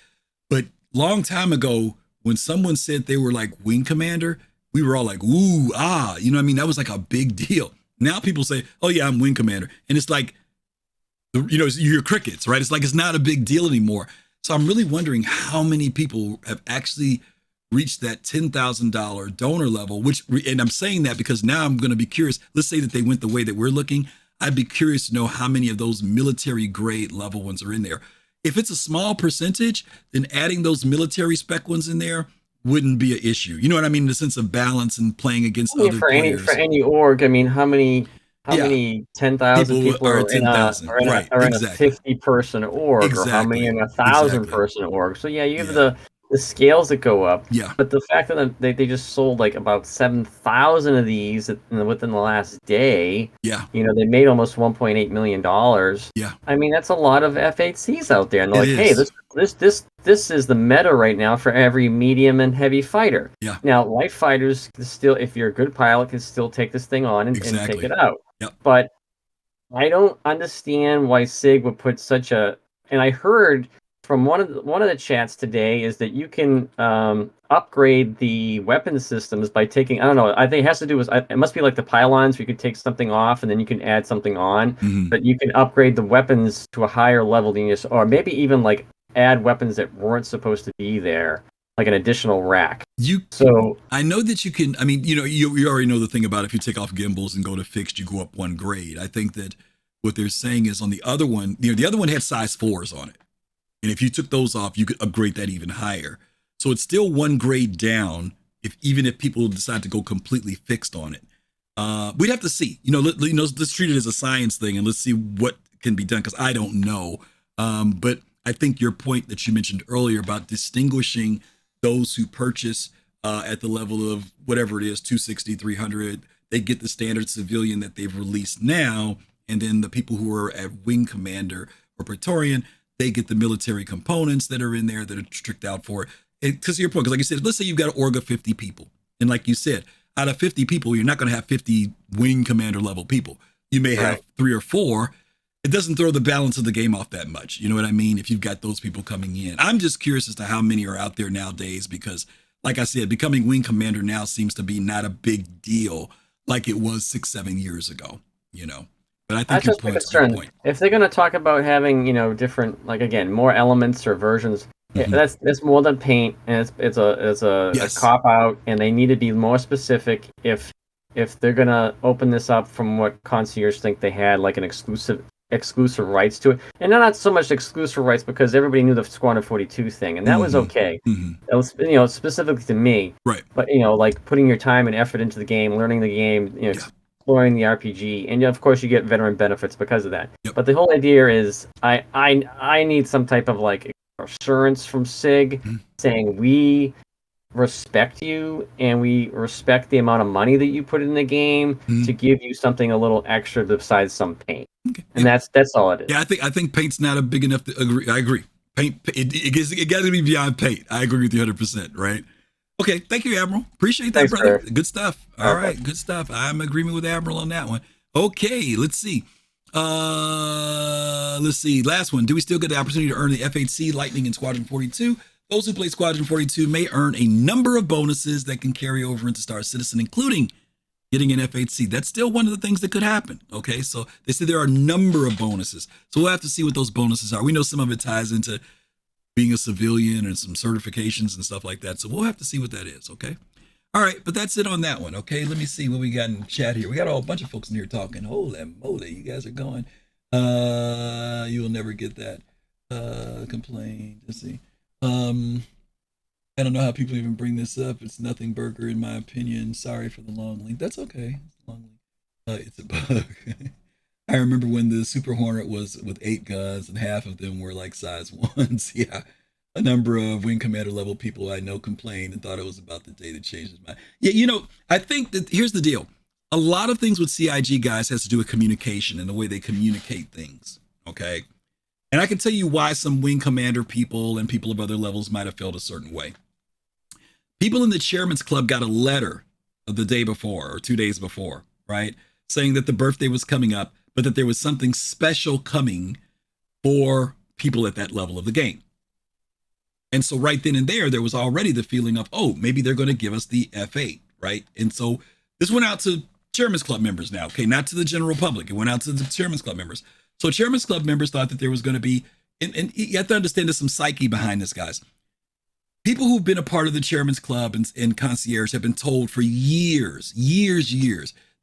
but long time ago, when someone said they were like wing commander, we were all like, ooh, ah, that was like a big deal. Now people say, oh yeah, I'm wing commander. And it's like, you hear crickets, right? It's like, it's not a big deal anymore. So I'm really wondering how many people have actually reached that $10,000 donor level, and I'm saying that because now I'm going to be curious. Let's say that they went the way that we're looking. I'd be curious to know how many of those military grade level ones are in there. If it's a small percentage, then adding those military spec ones in there wouldn't be an issue. You know what I mean? In the sense of balance and playing against other players. For any org, I mean, how many 10,000 people are 10,000 in a 50-person org, or how many in a 1,000-person org? So yeah, you have the scales that go up. Yeah. But the fact that they just sold like about 7,000 of these within the last day. Yeah. You know, they made almost $1.8 million. Yeah. I mean, that's a lot of F8Cs out there. And they're It like, hey, is. this is the meta right now for every medium and heavy fighter. Yeah. Now, light fighters can still, if you're a good pilot, can still take this thing on and take it out. Yep. But I don't understand why SIG would put such a. And I heard from one of the chats today is that you can upgrade the weapon systems by taking, I don't know, I think it has to do with, it must be like the pylons where you could take something off and then you can add something on, but you can upgrade the weapons to a higher level than you, or maybe even like add weapons that weren't supposed to be there, like an additional rack. So I know that you can, I mean, you know, you already know the thing about if you take off gimbals and go to fixed, you go up one grade. I think that what they're saying is on the other one, you know, the other one had size 4s on it. And if you took those off, you could upgrade that even higher. So it's still one grade down, even if people decide to go completely fixed on it. We'd have to see. You know, let's treat it as a science thing and let's see what can be done, because I don't know. But I think your point that you mentioned earlier about distinguishing those who purchase at the level of whatever it is, 260, 300, they get the standard civilian that they've released now. And then the people who are at Wing Commander or Praetorian, they get the military components that are in there that are tricked out for it. Because to your point, because like you said, let's say you've got an org of 50 people. And like you said, out of 50 people, you're not going to have 50 Wing Commander level people. You may have 3 or 4. It doesn't throw the balance of the game off that much. You know what I mean? If you've got those people coming in. I'm just curious as to how many are out there nowadays, because like I said, becoming Wing Commander now seems to be not a big deal like it was 6-7 years ago, you know. But I think your point's a good point. If they're going to talk about having, you know, different, like again, more elements or versions, that's more than paint, and it's a cop out, and they need to be more specific if they're going to open this up from what Concierge think they had, like an exclusive rights to it, and not so much exclusive rights because everybody knew the Squadron 42 thing, and that was okay. That was, you know, specifically to me. Right. But you know, like putting your time and effort into the game, learning the game, you know. Exploring the RPG, and of course you get veteran benefits because of that. But the whole idea is I need some type of like assurance from SIG saying we respect you and we respect the amount of money that you put in the game to give you something a little extra besides some paint. And that's all it is. Yeah, I think paint's not a big enough to agree. I agree. Paint it got to be beyond paint. I agree with you 100%, right? Okay, thank you, Admiral. Appreciate that, brother. Good stuff. All right, good stuff. I'm in agreement with Admiral on that one. Okay, let's see. Last one. Do we still get the opportunity to earn the F8C Lightning in Squadron 42? Those who play Squadron 42 may earn a number of bonuses that can carry over into Star Citizen, including getting an F8C. That's still one of the things that could happen. Okay, so they said there are a number of bonuses. So we'll have to see what those bonuses are. We know some of it ties into being a civilian and some certifications and stuff like that. So we'll have to see what that is. Okay. All right. But that's it on that one. Okay. Let me see what we got in chat here. We got a whole bunch of folks in here talking. Holy moly. You guys are going. You'll never get that. Complaint. Let's see. I don't know how people even bring this up. It's nothing burger in my opinion. Sorry for the long link. That's okay. It's a long link. It's a bug. I remember when the Super Hornet was with 8 guns and half of them were like size 1s. Yeah. A number of Wing Commander level people I know complained and thought it was about the day that changed his mind. Yeah, you know, I think that here's the deal. A lot of things with CIG guys has to do with communication and the way they communicate things. Okay. And I can tell you why some Wing Commander people and people of other levels might have felt a certain way. People in the Chairman's Club got a letter the day before or 2 days before, right? Saying that the birthday was coming up, but that there was something special coming for people at that level of the game. And so right then and there was already the feeling of, oh, maybe they're going to give us the F8, right? And so this went out to Chairman's Club members now, okay? Not to the general public. It went out to the Chairman's Club members. So Chairman's Club members thought that there was going to be, and you have to understand there's some psyche behind this, guys. People who've been a part of the Chairman's Club and Concierge have been told for years,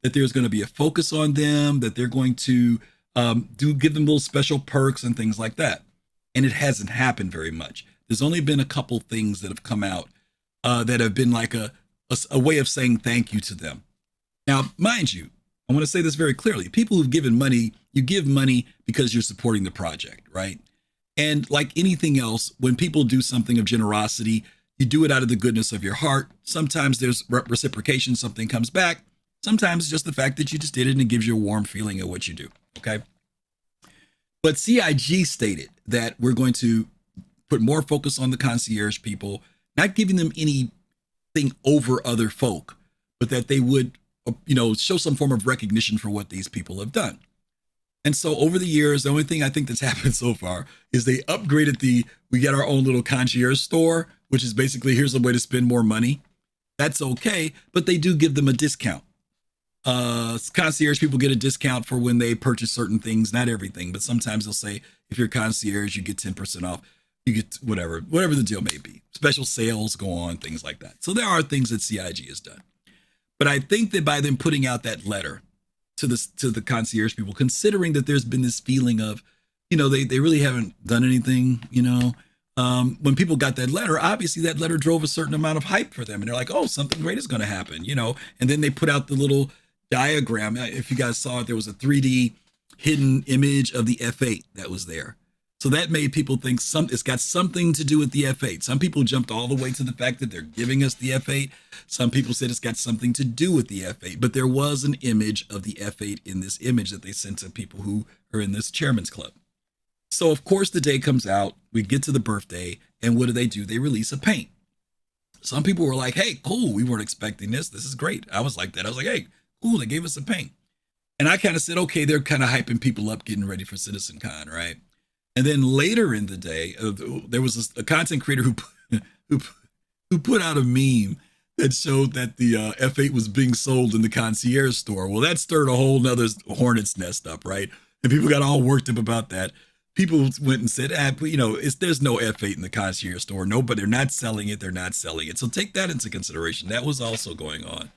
that there's going to be a focus on them, that they're going to give them little special perks and things like that. And it hasn't happened very much. There's only been a couple things that have come out that have been like a way of saying thank you to them. Now, mind you, I want to say this very clearly. People who've given money, you give money because you're supporting the project, right? And like anything else, when people do something of generosity, You do it out of the goodness of your heart. Sometimes there's reciprocation, something comes back. Sometimes it's just the fact that you just did it and it gives you a warm feeling of what you do, okay? But CIG stated that we're going to put more focus on the concierge people, not giving them anything over other folk, but that they would, show some form of recognition for what these people have done. And so over the years, the only thing I think that's happened so far is they upgraded we get our own little concierge store, which is basically, here's a way to spend more money. That's okay, but they do give them a discount. Concierge people get a discount for when they purchase certain things, not everything, but sometimes they'll say, if you're concierge, you get 10% off. You get whatever the deal may be. Special sales go on, things like that. So there are things that CIG has done. But I think that by them putting out that letter to the concierge people, considering that there's been this feeling of, they really haven't done anything, when people got that letter, obviously that letter drove a certain amount of hype for them. And they're like, oh, something great is going to happen, and then they put out the little diagram. If you guys saw it, there was a 3D hidden image of the F8 that was there. So that made people think it's got something to do with the F8. Some people jumped all the way to the fact that they're giving us the F8. Some people said it's got something to do with the F8, but there was an image of the F8 in this image that they sent to people who are in this chairman's club. So of course the day comes out, we get to the birthday, and what do? They release a paint. Some people were like, hey, cool, we weren't expecting this. This is great. I was like that. I was like, hey, cool, they gave us a paint. And I kind of said, okay, they're kind of hyping people up, getting ready for CitizenCon, right? And then later in the day, there was a content creator who put out a meme that showed that the F8 was being sold in the concierge store. Well, that stirred a whole nother hornet's nest up, right? And people got all worked up about that. People went and said, there's no F8 in the concierge store. No, but they're not selling it. They're not selling it. So take that into consideration. That was also going on.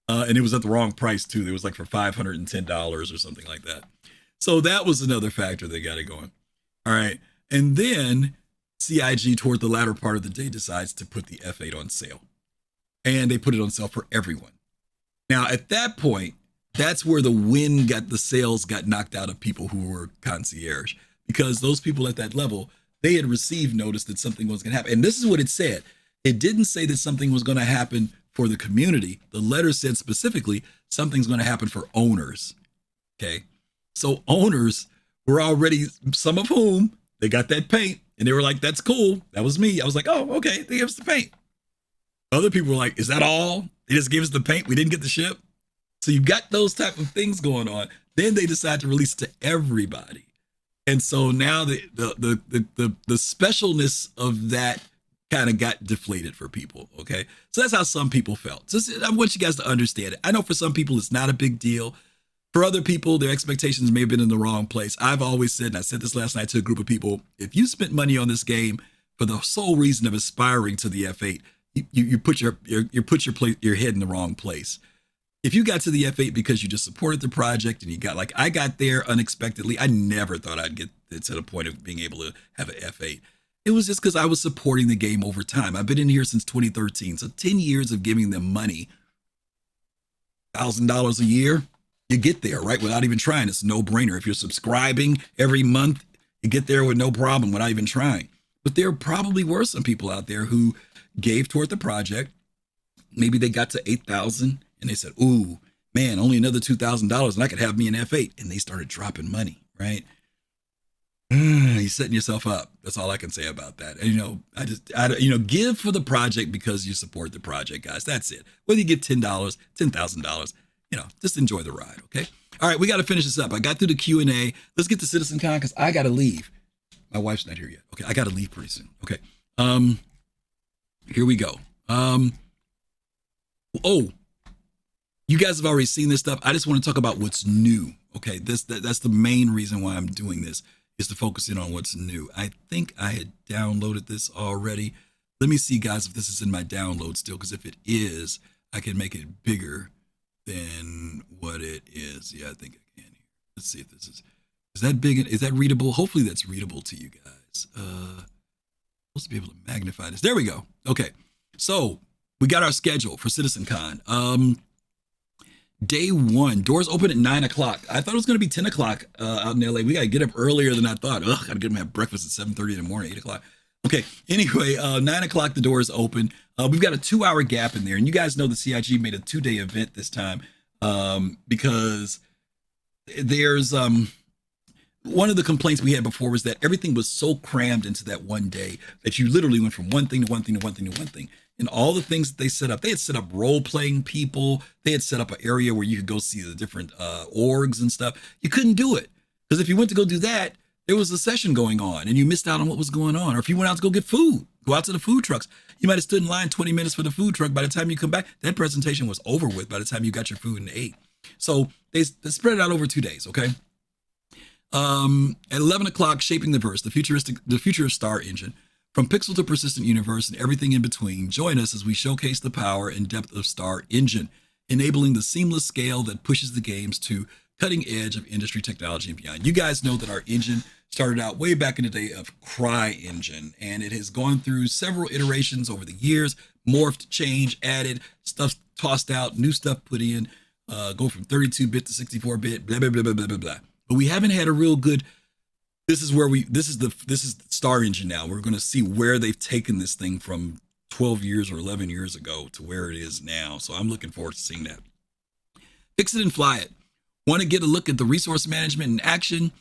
And it was at the wrong price too. It was like for $510 or something like that. So that was another factor that got it going. All right. And then CIG toward the latter part of the day decides to put the F8 on sale. And they put it on sale for everyone. Now, at that point, that's where the sales got knocked out of people who were concierge, because those people at that level, they had received notice that something was going to happen. And this is what it said. It didn't say that something was going to happen for the community. The letter said specifically something's going to happen for owners. Okay. So owners were already, some of whom they got that paint and they were like, that's cool. That was me. I was like, oh, okay. They gave us the paint. Other people were like, is that all? They just gave us the paint. We didn't get the ship. So you got those type of things going on. Then they decide to release it to everybody. And so now the specialness of that kind of got deflated for people. Okay. So that's how some people felt. So I want you guys to understand it. I know for some people, it's not a big deal. For other people, their expectations may have been in the wrong place. I've always said, and I said this last night to a group of people, if you spent money on this game for the sole reason of aspiring to the F8, you put your head in the wrong place. If you got to the F8 because you just supported the project and you got, like I got there unexpectedly, I never thought I'd get to the point of being able to have an F8. It was just because I was supporting the game over time. I've been in here since 2013. So 10 years of giving them money, $1,000 a year, you get there, right? Without even trying. It's a no-brainer. If you're subscribing every month, you get there with no problem without even trying. But there probably were some people out there who gave toward the project. Maybe they got to 8,000 and they said, ooh, man, only another $2,000 and I could have me an F8. And they started dropping money, right? You're setting yourself up. That's all I can say about that. And, give for the project because you support the project, guys. That's it. Whether you give $10, $10,000, just enjoy the ride. Okay. All right. We got to finish this up. I got through the Q&A. Let's get to CitizenCon because I got to leave. My wife's not here yet. Okay. I got to leave pretty soon. Okay. Here we go. You guys have already seen this stuff. I just want to talk about what's new. Okay. That's the main reason why I'm doing this, is to focus in on what's new. I think I had downloaded this already. Let me see, guys, if this is in my download still, because if it is, I can make it bigger than what it is. Yeah, I think I can. Let's see if this is that big? Is that readable? Hopefully that's readable to you guys. Supposed to be able to magnify this. There we go. Okay. So we got our schedule for CitizenCon. Day one, doors open at 9 o'clock. I thought it was going to be 10 o'clock out in LA. We got to get up earlier than I thought. Got to get them have breakfast at 7:30 in the morning, 8 o'clock. Okay. Anyway, 9 o'clock, the doors open. We've got a 2-hour gap in there, and you guys know the CIG made a 2-day event this time because there's one of the complaints we had before was that everything was so crammed into that one day that you literally went from one thing to one thing to one thing to one thing. And all the things that they had set up role-playing people. They had set up an area where you could go see the different orgs and stuff. You couldn't do it because if you went to go do that, there was a session going on and you missed out on what was going on. Or if you went out to go get food, go out to the food trucks, you might have stood in line 20 minutes for the food truck. By the time you come back, that presentation was over with by the time you got your food and ate. So they spread it out over 2 days, okay? At 11 o'clock, Shaping the Verse, the future of Star Engine. From Pixel to Persistent Universe and everything in between, join us as we showcase the power and depth of Star Engine, enabling the seamless scale that pushes the games to cutting edge of industry technology and beyond. You guys know that our engine started out way back in the day of CryEngine, and it has gone through several iterations over the years, morphed, changed, added, stuff tossed out, new stuff put in, go from 32-bit to 64-bit, blah, blah, blah, blah, blah, blah, blah. But we haven't had a real good, this is Star Engine now. We're going to see where they've taken this thing from 12 years or 11 years ago to where it is now. So I'm looking forward to seeing that. Fix It and Fly It. Want to get a look at the resource management in action?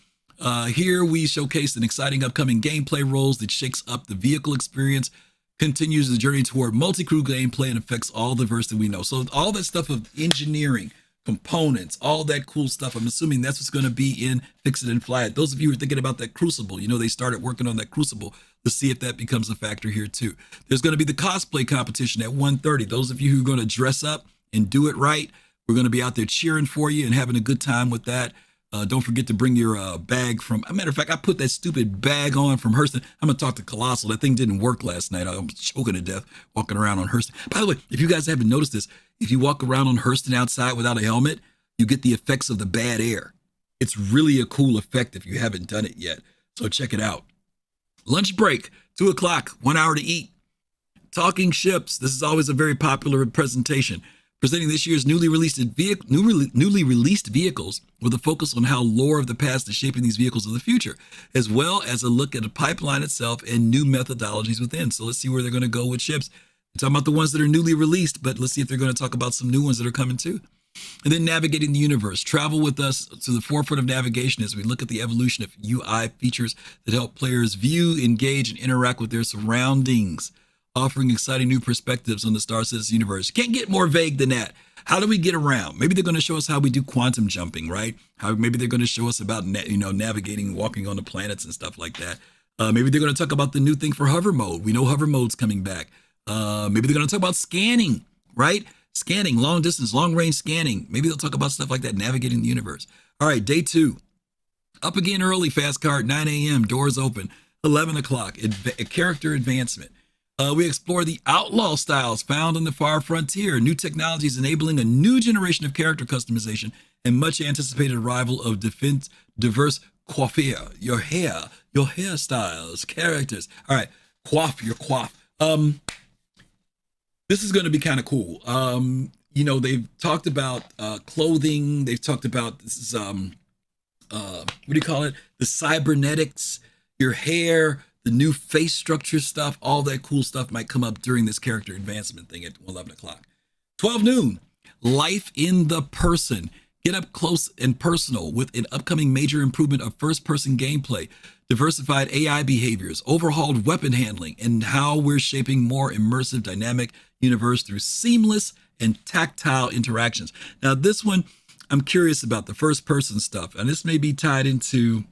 Here we showcase an exciting upcoming gameplay roles that shakes up the vehicle experience, continues the journey toward multi-crew gameplay, and affects all the verse that we know. So all that stuff of engineering, components, all that cool stuff. I'm assuming that's what's going to be in Fix It and Fly It. Those of you who are thinking about that Crucible, you know, they started working on that Crucible. Let's see if that becomes a factor here too. There's going to be the cosplay competition at 1:30. Those of you who are going to dress up and do it right, we're going to be out there cheering for you and having a good time with that. Don't forget to bring your bag from, as a matter of fact, I put that stupid bag on from Hurston. I'm going to talk to Colossal. That thing didn't work last night. I was choking to death walking around on Hurston. By the way, if you guys haven't noticed this, if you walk around on Hurston outside without a helmet, you get the effects of the bad air. It's really a cool effect if you haven't done it yet. So check it out. Lunch break, 2 o'clock, 1 hour to eat. Talking Ships. This is always a very popular presentation. Presenting this year's newly released vehicles with a focus on how lore of the past is shaping these vehicles of the future, as well as a look at the pipeline itself and new methodologies within. So let's see where they're going to go with ships. We're talking about the ones that are newly released, but let's see if they're going to talk about some new ones that are coming too. And then Navigating the Universe. Travel with us to the forefront of navigation as we look at the evolution of UI features that help players view, engage, and interact with their surroundings, offering exciting new perspectives on the Star Citizen universe. Can't get more vague than that. How do we get around? Maybe they're going to show us how we do quantum jumping, right? Maybe they're going to show us about navigating, walking on the planets and stuff like that. Maybe they're going to talk about the new thing for hover mode. We know hover mode's coming back. Maybe they're going to talk about scanning, right? Scanning, long distance, long range scanning. Maybe they'll talk about stuff like that, navigating the universe. All right, day 2. Up again early, fast card, 9 a.m., doors open. 11 o'clock, character advancement. We explore the outlaw styles found on the far frontier, new technologies enabling a new generation of character customization, and much anticipated arrival of diverse coiffure, your hairstyles, characters. All right, your coif. This is going to be kind of cool. They've talked about clothing. They've talked about this is what do you call it? The cybernetics, your hair, the new face structure stuff, all that cool stuff might come up during this character advancement thing at 11 o'clock. 12 noon, Life in the Person. Get up close and personal with an upcoming major improvement of first-person gameplay, diversified AI behaviors, overhauled weapon handling, and how we're shaping more immersive, dynamic universe through seamless and tactile interactions. Now, this one, I'm curious about the first-person stuff, and this may be tied into,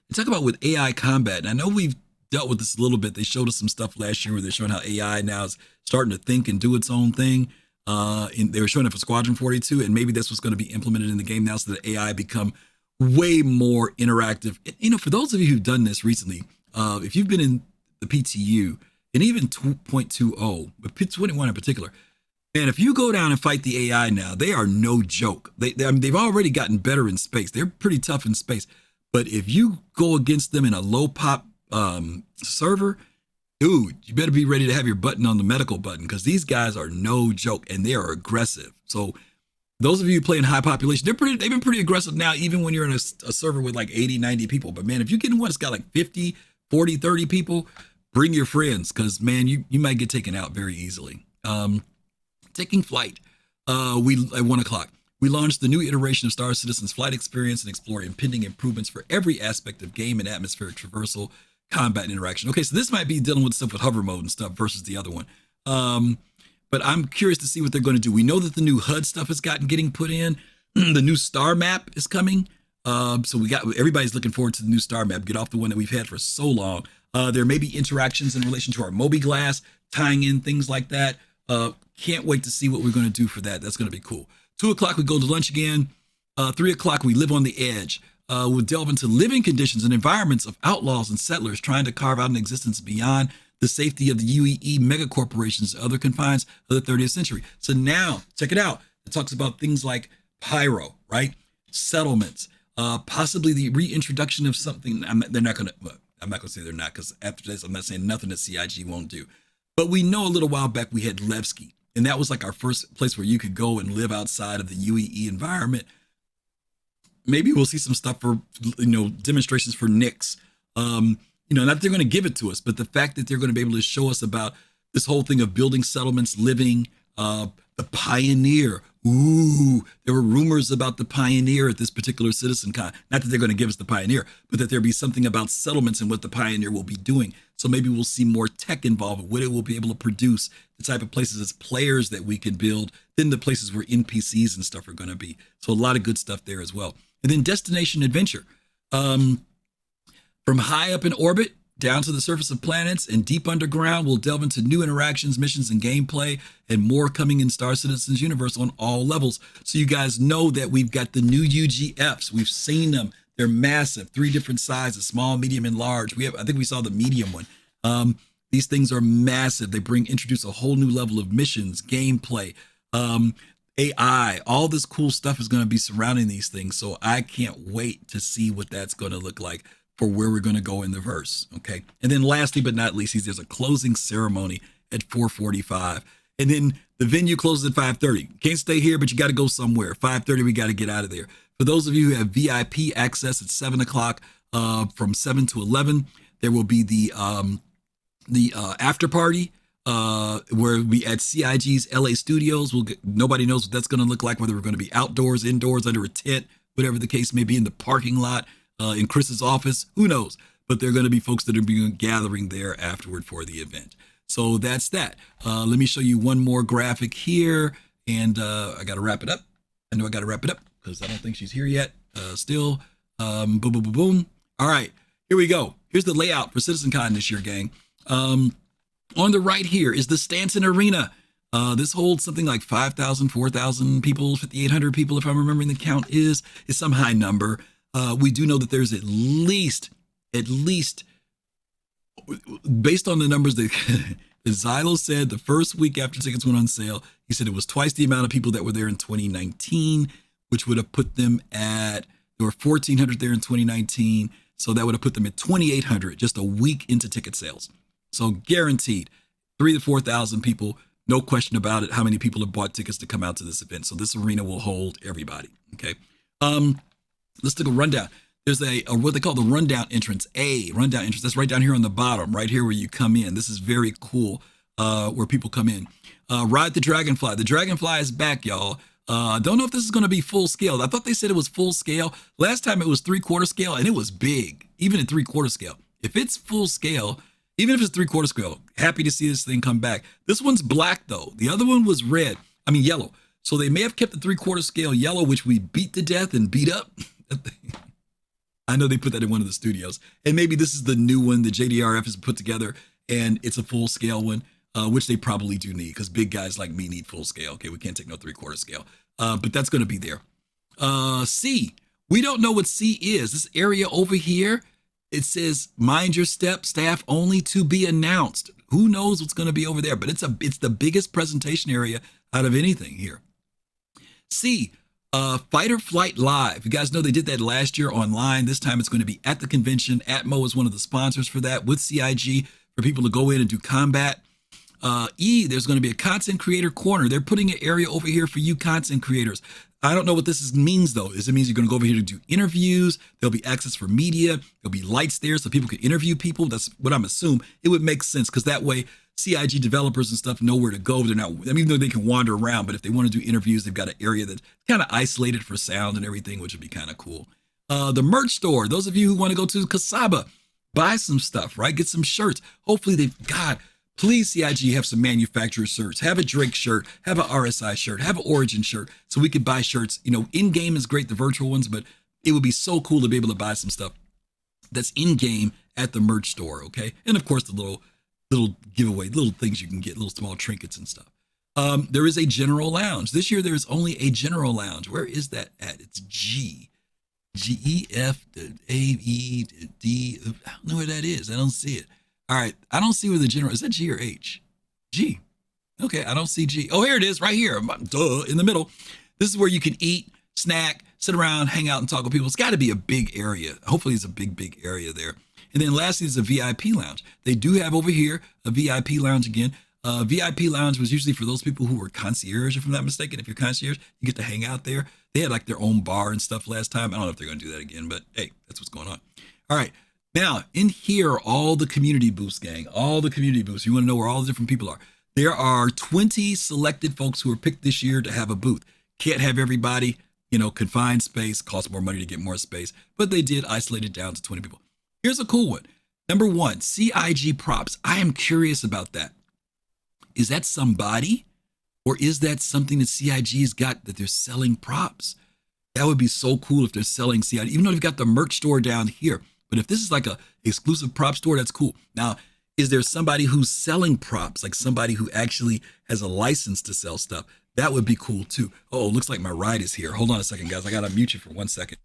they talk about with AI combat, and I know we've dealt with this a little bit. They showed us some stuff last year where they're showing how AI now is starting to think and do its own thing. They were showing it for Squadron 42, and maybe that's what's going to be implemented in the game now so that AI become way more interactive. For those of you who've done this recently, if you've been in the PTU, and even 2.20, but 21 in particular, and if you go down and fight the AI now, they are no joke. They've already gotten better in space. They're pretty tough in space. But if you go against them in a low pop server, dude, you better be ready to have your button on the medical button, because these guys are no joke and they are aggressive. So those of you playing high population, they've been pretty aggressive now, even when you're in a server with like 80, 90 people. But man, if you get in one that's got like 50, 40, 30 people, bring your friends, because man, you might get taken out very easily. Taking flight. We at 1 o'clock. We launched the new iteration of Star Citizen's flight experience and explore impending improvements for every aspect of game and atmospheric traversal, combat, and interaction. Okay, so this might be dealing with stuff with hover mode and stuff versus the other one. But I'm curious to see what they're going to do. We know that the new HUD stuff is getting put in. The new star map is coming. So everybody's looking forward to the new star map. Get off the one that we've had for so long. There may be interactions in relation to our Mobi-Glass, tying in things like that. Can't wait to see what we're going to do for that. That's going to be cool. 2 o'clock, we go to lunch again. 3 o'clock, we live on the edge. We'll delve into living conditions and environments of outlaws and settlers trying to carve out an existence beyond the safety of the UEE megacorporations and other confines of the 30th century. So now, check it out. It talks about things like pyro, right? Settlements, possibly the reintroduction of something. I'm not going to say they're not, because after this, I'm not saying nothing that CIG won't do. But we know a little while back we had Levski, and that was like our first place where you could go and live outside of the UEE environment. Maybe we'll see some stuff for, demonstrations for Nix. Not that they're going to give it to us, but the fact that they're going to be able to show us about this whole thing of building settlements, living, the Pioneer. Ooh, there were rumors about the Pioneer at this particular CitizenCon. Not that they're going to give us the Pioneer, but that there'll be something about settlements and what the Pioneer will be doing. So maybe we'll see more tech involved, what it will be able to produce, the type of places as players that we can build, then the places where NPCs and stuff are going to be. So a lot of good stuff there as well. And then Destination Adventure. From high up in orbit down to the surface of planets and deep underground, we'll delve into new interactions, missions, and gameplay, and more coming in Star Citizen's universe on all levels. So you guys know that we've got the new UGFs. We've seen them. They're massive, 3 different sizes, small, medium, and large. I think we saw the medium one. These things are massive. They introduce a whole new level of missions, gameplay, AI, all this cool stuff is going to be surrounding these things. So I can't wait to see what that's going to look like for where we're going to go in the verse. Okay. And then lastly, but not least, there's a closing ceremony at 4:45. And then the venue closes at 5:30. Can't stay here, but you got to go somewhere. 5:30, we got to get out of there. For those of you who have VIP access at 7 o'clock, from 7 to 11, there will be the after party, where we at CIG's LA studios. Nobody knows what that's going to look like, whether we're going to be outdoors, indoors, under a tent, whatever the case may be, in the parking lot, in Chris's office, who knows? But there are going to be folks that are being gathering there afterward for the event. So that's that. Let me show you one more graphic here, and I got to wrap it up. I know I got to wrap it up because I don't think she's here yet. Still, boom, boom, boom, boom. All right, here we go. Here's the layout for CitizenCon this year, gang. On the right here is the Stanton Arena. This holds something like 5,000, 4,000 people, 5,800 people, if I'm remembering the count is some high number. We do know that there's at least, based on the numbers that Xylo said the first week after tickets went on sale, he said it was twice the amount of people that were there in 2019, which would have put them there were 1,400 there in 2019. So that would have put them at 2,800 just a week into ticket sales. So guaranteed 3,000 to 4,000 people, no question about it, how many people have bought tickets to come out to this event. So this arena will hold everybody. Okay. Let's take a rundown. There's what they call the rundown entrance, rundown entrance. That's right down here on the bottom, right here where you come in. This is very cool, where people come in. Ride the Dragonfly. The Dragonfly is back, y'all. Don't know if this is going to be full scale. I thought they said it was full scale. Last time it was 3/4 scale, and it was big, even at 3/4 scale. If it's full scale, even if it's 3/4 scale, happy to see this thing come back. This one's black though. The other one was yellow. So they may have kept the 3/4 scale yellow, which we beat to death and beat up. I know they put that in one of the studios, and maybe this is the new one that JDRF has put together, and it's a full scale one, which they probably do need, because big guys like me need full scale. Okay, we can't take no 3/4 scale, but that's going to be there. C, we don't know what C is. This area over here, it says mind your step, staff only to be announced. Who knows what's going to be over there, but it's the biggest presentation area out of anything here. C, Fight or Flight Live. You guys know they did that last year online. This time it's going to be at the convention. Atmo is one of the sponsors for that with CIG, for people to go in and do combat. E, there's going to be a content creator corner. They're putting an area over here for you content creators. I don't know what this means, though. It means you're going to go over here to do interviews. There'll be access for media. There'll be lights there so people can interview people. That's what I'm assuming. It would make sense because that way CIG developers and stuff know where to go. They're not, I mean, even though they can wander around, but if they want to do interviews, they've got an area that's kind of isolated for sound and everything, which would be kind of cool. The merch store, those of you who want to go to Kasaba, buy some stuff, right? Get some shirts. Hopefully please CIG have some manufacturer shirts. Have a Drake shirt, have an RSI shirt, have an Origin shirt so we could buy shirts. You know, in-game is great, the virtual ones, but it would be so cool to be able to buy some stuff that's in-game at the merch store, okay? And of course, the little giveaway, little things you can get, little small trinkets and stuff. There is a general lounge. This year, there's only a general lounge. Where is that at? It's G, E, F, A, E, D. I don't know where that is. I don't see it. All right. I don't see where the general, is that G or H? G. Okay. I don't see G. Oh, here it is right here. Duh, in the middle. This is where you can eat, snack, sit around, hang out and talk with people. It's got to be a big area. Hopefully it's a big area there. And then lastly, there's a VIP lounge. They do have over here a VIP lounge again. VIP lounge was usually for those people who were concierge, if I'm not mistaken. If you're concierge, you get to hang out there. They had like their own bar and stuff last time. I don't know if they're going to do that again, but hey, that's what's going on. All right. Now, in here are all the community booths, gang. All the community booths. You want to know where all the different people are. There are 20 selected folks who were picked this year to have a booth. Can't have everybody, you know, confined space, costs more money to get more space, but they did isolate it down to 20 people. Here's a cool one. Number 1, CIG props. I am curious about that. Is that somebody or is that something that CIG's got that they're selling props? That would be so cool if they're selling CIG, even though they've got the merch store down here. But if this is like a exclusive prop store, that's cool. Now, is there somebody who's selling props, like somebody who actually has a license to sell stuff? That would be cool too. Oh, looks like my ride is here. Hold on a second, guys. I got to mute you for 1 second.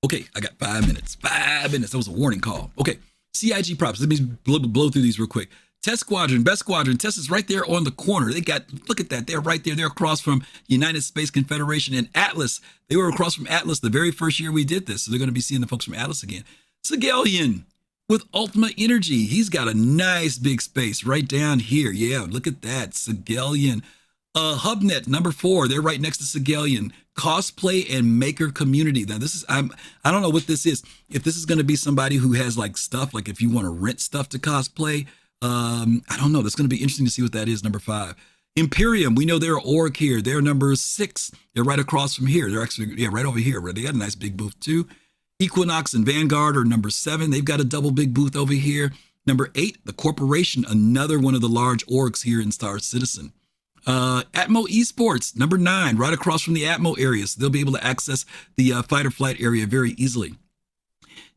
Okay, I got 5 minutes. 5 minutes. That was a warning call. Okay, CIG props. Let me blow through these real quick. Test Squadron, Best Squadron. Test is right there on the corner. They got, look at that. They're right there. They're across from United Space Confederation and Atlas. They were across from Atlas the very first year we did this. So they're going to be seeing the folks from Atlas again. Sigelian with Ultima Energy. He's got a nice big space right down here. Yeah, look at that. Sigelian. HubNet, number 4, they're right next to Sigelian. Cosplay and maker community. Now this is, I don't know what this is. If this is going to be somebody who has like stuff, like if you want to rent stuff to cosplay, I don't know. That's going to be interesting to see what that is. Number 5. Imperium, we know they're org here. They're number 6. They're right across from here. They're actually, yeah, right over here. They got a nice big booth too. Equinox and Vanguard are number 7. They've got a double big booth over here. Number 8, the Corporation, another one of the large orgs here in Star Citizen. Atmo Esports, number 9, right across from the Atmo area. So they'll be able to access the fight or flight area very easily.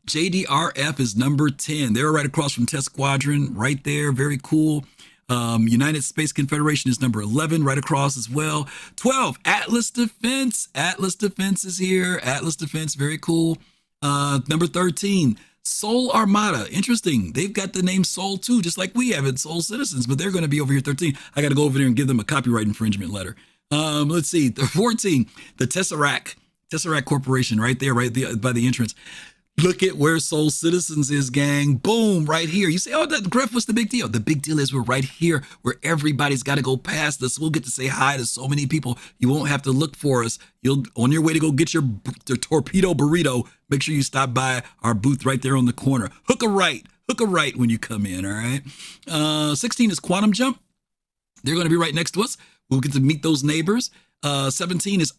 JDRF is number 10. They're right across from Test Squadron, right there. Very cool. United Space Confederation is number 11, right across as well. 12, Atlas Defense. Atlas Defense is here. Atlas Defense, very cool. Number 13, Soul Armada. Interesting. They've got the name Soul too, just like we have at Soul Citizens, but they're going to be over here 13. I got to go over there and give them a copyright infringement letter. Let's see. The 14, the Tesseract Corporation right there, by the entrance. Look at where Soul Citizens is, gang. Boom, right here. You say, oh, Griff, what's the big deal? The big deal is we're right here where everybody's got to go past us. We'll get to say hi to so many people. You won't have to look for us. You'll, on your way to go get your torpedo burrito, make sure you stop by our booth right there on the corner. Hook a right when you come in, all right? 16 is Quantum Jump. They're going to be right next to us. We'll get to meet those neighbors. 17 is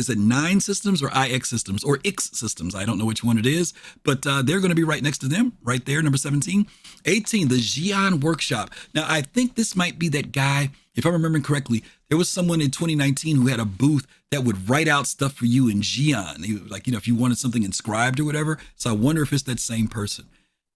it 9 Systems or IX Systems or X Systems? I don't know which one it is, but they're going to be right next to them, right there, number 17. 18, the Xi'an Workshop. Now, I think this might be that guy, if I'm remembering correctly, there was someone in 2019 who had a booth that would write out stuff for you in Xi'an. Like, you know, if you wanted something inscribed or whatever. So I wonder if it's that same person.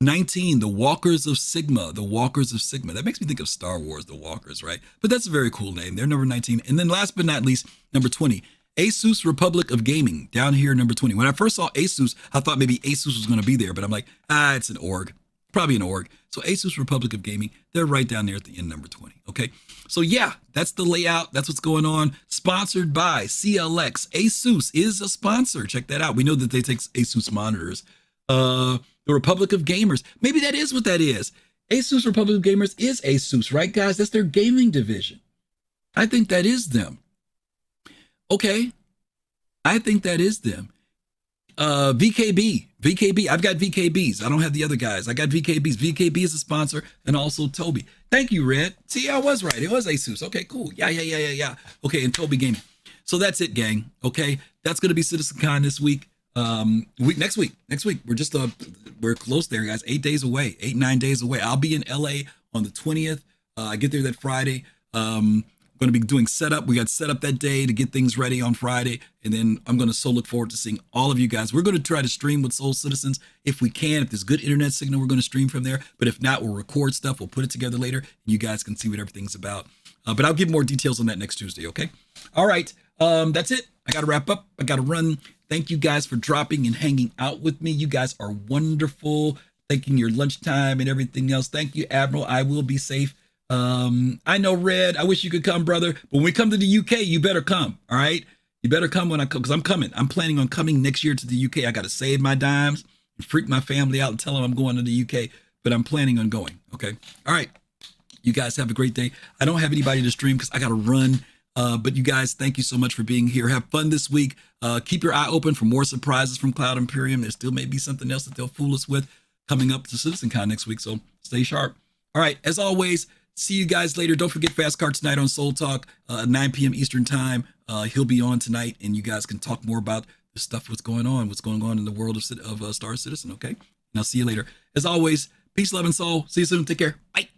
19, the Walkers of Sigma. The Walkers of Sigma. That makes me think of Star Wars, the Walkers, right? But that's a very cool name. They're number 19. And then last but not least, number 20, Asus Republic of Gaming, down here, number 20. When I first saw Asus, I thought maybe Asus was going to be there, but I'm like, it's an org. probably an org. So Asus Republic of Gaming, they're right down there at the end, number 20. Okay. So yeah, that's the layout. That's what's going on. Sponsored by CLX. Asus is a sponsor. Check that out. We know that they take Asus monitors. The Republic of Gamers. Maybe that is what that is. Asus Republic of Gamers is Asus, right, guys? That's their gaming division. I think that is them. Okay. I think that is them. VKB. I've got VKBs. I don't have the other guys. I got VKBs. VKB is a sponsor, and also Toby. Thank you, Red. See, I was right. It was Asus. Okay, cool. Yeah. Okay, and Toby Gaming. So that's it, gang. Okay, that's gonna be CitizenCon this week. Next week. We're just we're close there, guys. 8 days away. 9 days away. I'll be in LA on the 20th. I get there that Friday. Going to be doing setup. We got set up that day to get things ready on Friday. And then I'm going to so look forward to seeing all of you guys. We're going to try to stream with Soul Citizens if we can. If there's good internet signal, we're going to stream from there. But if not, we'll record stuff. We'll put it together later. And you guys can see what everything's about. But I'll give more details on that next Tuesday. Okay. All right. That's it. I got to wrap up. I got to run. Thank you guys for dropping and hanging out with me. You guys are wonderful. Taking your lunchtime and everything else. Thank you, Admiral. I will be safe. I know, Red, I wish you could come, brother. But when we come to the UK, you better come. All right. You better come when I come, because I'm coming. I'm planning on coming next year to the UK. I got to save my dimes and freak my family out and tell them I'm going to the UK, but I'm planning on going. Okay. All right. You guys have a great day. I don't have anybody to stream because I got to run. But you guys, thank you so much for being here. Have fun this week. Keep your eye open for more surprises from Cloud Imperium. There still may be something else that they'll fool us with coming up to CitizenCon next week. So stay sharp. All right. As always, see you guys later. Don't forget Fast Car tonight on Soul Talk, 9 p.m. Eastern time. He'll be on tonight, and you guys can talk more about the stuff, what's going on in the world of Star Citizen, okay? And I'll see you later. As always, peace, love, and soul. See you soon. Take care. Bye.